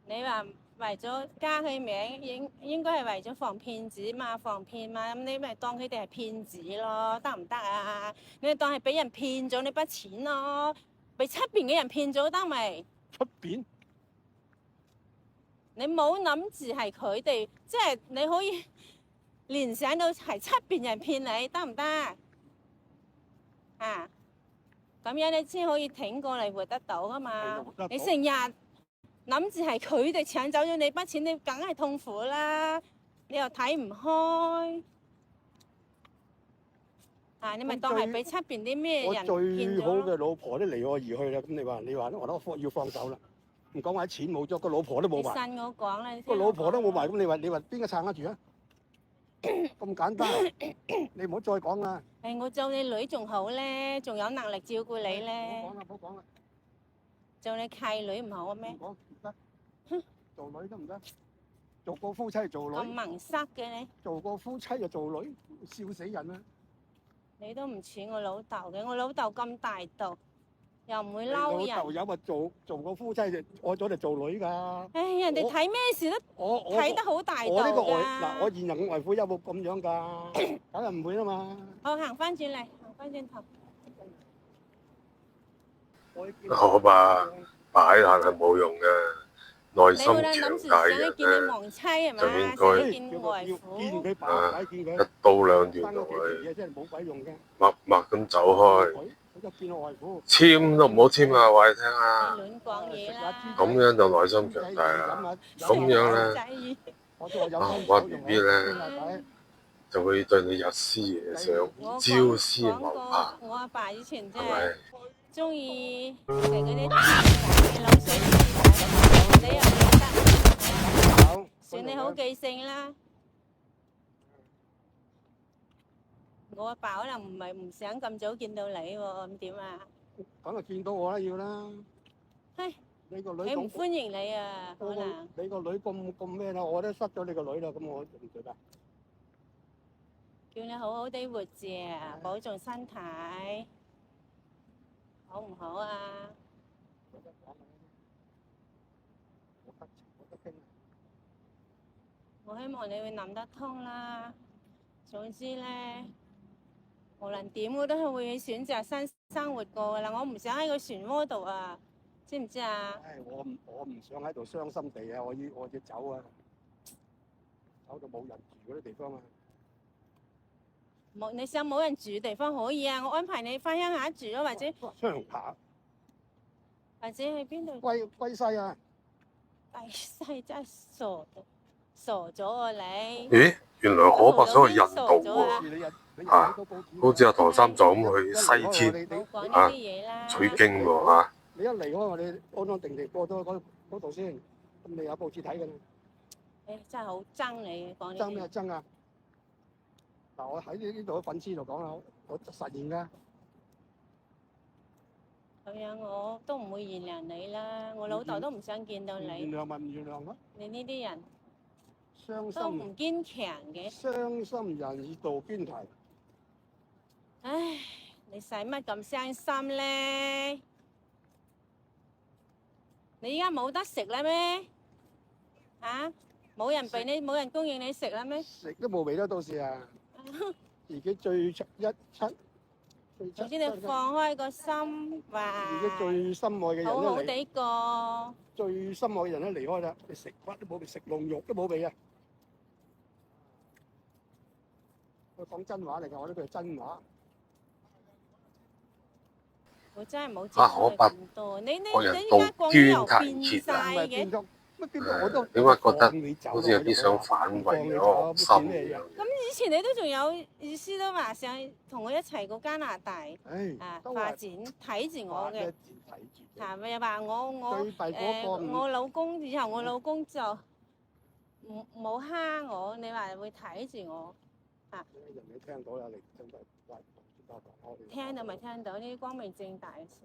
你話為咗加佢名，應該係為咗防騙子嘛，防騙嘛，咁你咪當佢哋係騙子咯，得唔得啊？你咪當係俾人騙咗你筆錢咯，俾出邊嘅人騙咗得未？出邊？你冇諗住係佢哋，即係你可以聯想到係出邊人騙你，得唔得？啊，咁樣你先可以挺過嚟活得到噶嘛？你成日諗住係佢哋搶走咗你筆錢，你梗係痛苦啦！你又睇唔開，啊！你咪當係俾出邊啲咩人騙咗。我最好嘅老婆都離我而去啦，咁你話我要放手啦。唔講話錢冇咗，個老婆都冇埋。你信我講啦，個老婆都冇埋，咁你話邊個撐得住啊？咁簡單，你唔好再講啦。誒，我做你女仲好咧，仲有能力照顧你咧。唔好講啦，唔好講啦。做你契女唔好咩？唔講唔得，做女都唔得，做個夫妻就做咁女，盲塞嘅你，做個夫妻就做女，笑死人啦！你都唔似我老豆嘅，我老豆咁大度，又唔會嬲老豆人。有話做個夫妻就愛咗就做女㗎。唉，人哋睇咩事都我睇得好大度我呢個外㗎。嗱，我現任嘅外父有冇咁樣㗎？梗係唔會啦嘛。好，行翻轉嚟，行翻轉頭。好吧，擺爛係冇用嘅，內心你會諗強住大人想見你咧亡妻係嘛？就應該想見外父。見佢擺擺見佢一刀兩斷生落去，咗幾條嘢真係冇鬼用嘅。默默咁走開，佢就見我外父。簽都唔好簽啊！話你聽啊，你亂講嘢啦。咁樣就內心強大啦。咁樣咧，我 BB 咧就會對你日思夜想，朝思暮盼，我阿爸以前真係咪係？中意食嗰啲滷水魚，你又唔得，算你好記性啦。我阿爸可能唔係唔想咁早見到你喎，咁點啊？梗係見到我啦，要啦。嘿，你個女佢唔咁，歡迎你啊，可能。你個女咁咩啦？我都失咗你個女啦，咁我做唔做得？叫你好好地活著，保重身體，好唔好啊？冇得講啦，冇得傾。我希望你會諗得通啦。總之咧，無論點我都係會選擇新生活過噶啦。我唔想喺個漩渦度啊，知唔知啊？唉，我唔想喺度傷心地啊！我要走啊，走到冇人住嗰啲地方啊！冇，你想冇人住嘅地方可以啊，我安排你翻鄉下住咯，或者鄉下去邊度？歸西啊！第西真係傻咗啊你！咦，原來可伯想去印度喎，好似阿唐三藏咁去西天冇講呢啲嘢啦。取經喎嚇。你一離開我哋安安定定過咗嗰度先，咁你有報紙睇㗎啦。誒，真係好憎你講呢爭咩啲。爭啊？嗱，我喺呢度嘅粉絲度講啦，我實現㗎。咁樣我都唔會原諒你啦，我老豆都唔想見到原你。諒咪唔原諒咯。你呢啲人傷都唔心堅強嘅。傷心人易渡邊堤。唉，你使乜咁傷心咧？你而家冇得食啦咩？嚇？冇人俾你，冇人供應你食啦咩？食都冇味啦，到時啊，自己最七，總之你放開個心，話自己最心愛嘅人好好都離，地過。最心愛嘅人都離開啦，你食骨都冇味，食龍肉都冇味啊！我講真話嚟㗎，我呢句係真話。我真係冇接觸你咁多，你而家講嘢又變晒嘅。點解覺得好似有啲想反胃咗心咁樣？咁以前你都仲有意思都話想同我一齊過加拿大發展，睇住我嘅，係咪話我老公以後我老公就冇蝦我，你話會睇住我嚇？人哋聽到啦，你真係聽到咪聽到，呢啲光明正大嘅事，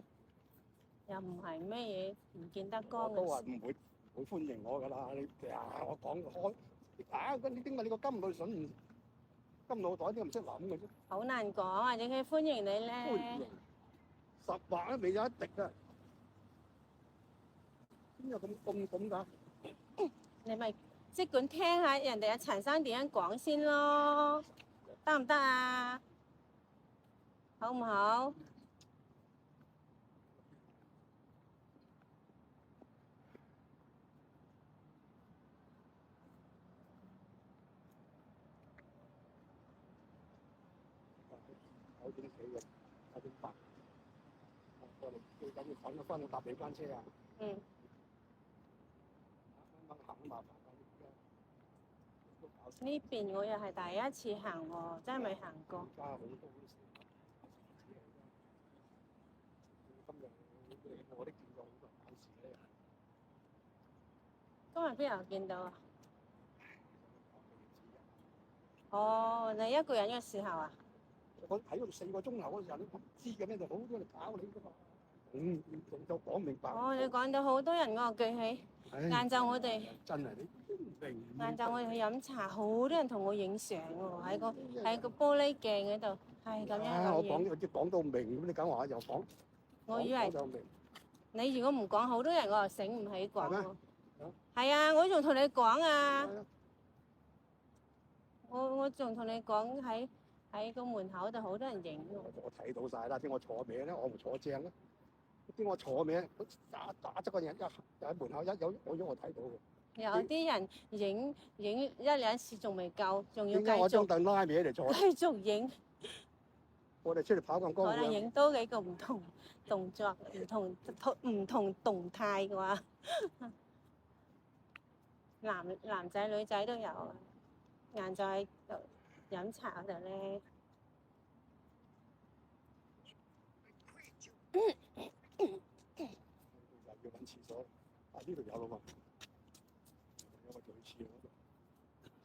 又唔係咩嘢唔見得光都話嘅事。唔會歡迎我㗎啦！你我講開你點解你個金女筍金腦袋點解唔識諗嘅啫？好難講，或者佢歡迎你咧。歡迎10劃都未有一滴啊！邊有咁㗎？你咪即管聽下人哋阿陳生點樣講先咯，得唔得啊？好唔好？9點幾嘅9點8，我哋最緊要趕咗翻去搭尾班車啊！嗯。啱啱行都麻煩呢邊我又係第一次行喎，真係未行過。而家好多今日我都見到好多搞事咧。今日邊有見到啊？哦，你一個人嘅時候啊？我喺嗰度4個鐘頭嗰陣，你唔知嘅咩？就好多人搞你㗎嘛。仲就講明白。哦，你講到好多人喎，記起。晏晝我哋真係你明。晏晝我哋去飲茶，好多人同我影相喎，喺個玻璃鏡嗰度，係咁樣我影。講到明咁，你梗話又講。我以為你如果唔講，好多人我又醒唔起講喎。係啊，我仲同你講啊。我仲同你講喺個門口度好多人影喎。我睇到晒啦，點我坐名咧？我唔坐正咧。點我坐名？打側個人一喺門口我睇到嘅。有啲人影一兩次仲未夠，仲要繼點解我張續凳拉歪嚟坐？繼續影。我哋出嚟跑咁高。可能影多幾個唔同動作、唔同動態嘅話，男仔女仔都有啊。晏晝喺度飲茶嗰度咧。要揾廁所，呢度有啦嘛，有個女廁嗰度。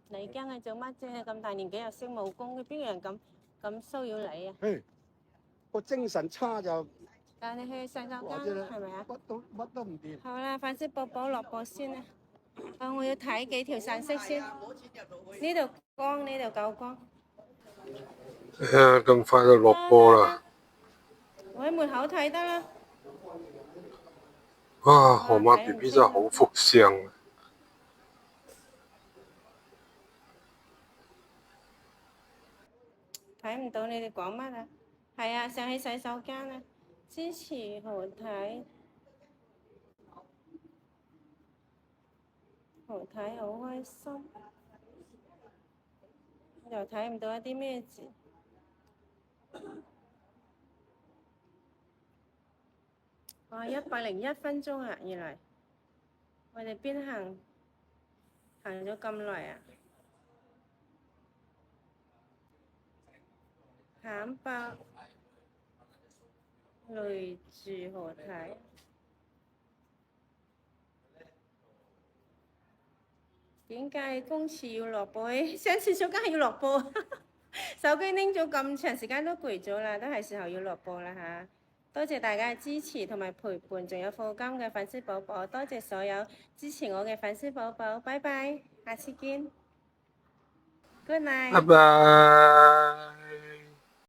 你驚佢做乜啫？咁大年紀又識武功，邊個人咁咁騷擾你啊？嘿，個精神差就帶你去洗手間或者係咪啊？乜都唔掂。好啦，粉色寶寶落播先啦。我要睇幾條散色先。呢度光，呢度夠光。咁快就落播啦！我喺門口睇得啦。哇，河馬 BB 真係好福相。睇唔到你哋講乜啊？係啊，上去洗手間啊，支持何太，何太好開心，又睇唔到一啲咩字。哇，101分鐘啊！原來我哋邊行咗咁耐啊！慘爆，累住何太。點解公廁要落播？上廁所梗係要落播，手機拎咗咁長時間都攰咗啦，都係時候要落播啦嚇！多謝大家嘅支持同埋陪伴，仲有課金嘅粉絲寶寶，多謝所有支持我嘅粉絲寶寶，拜拜，下次見，Good night。拜拜。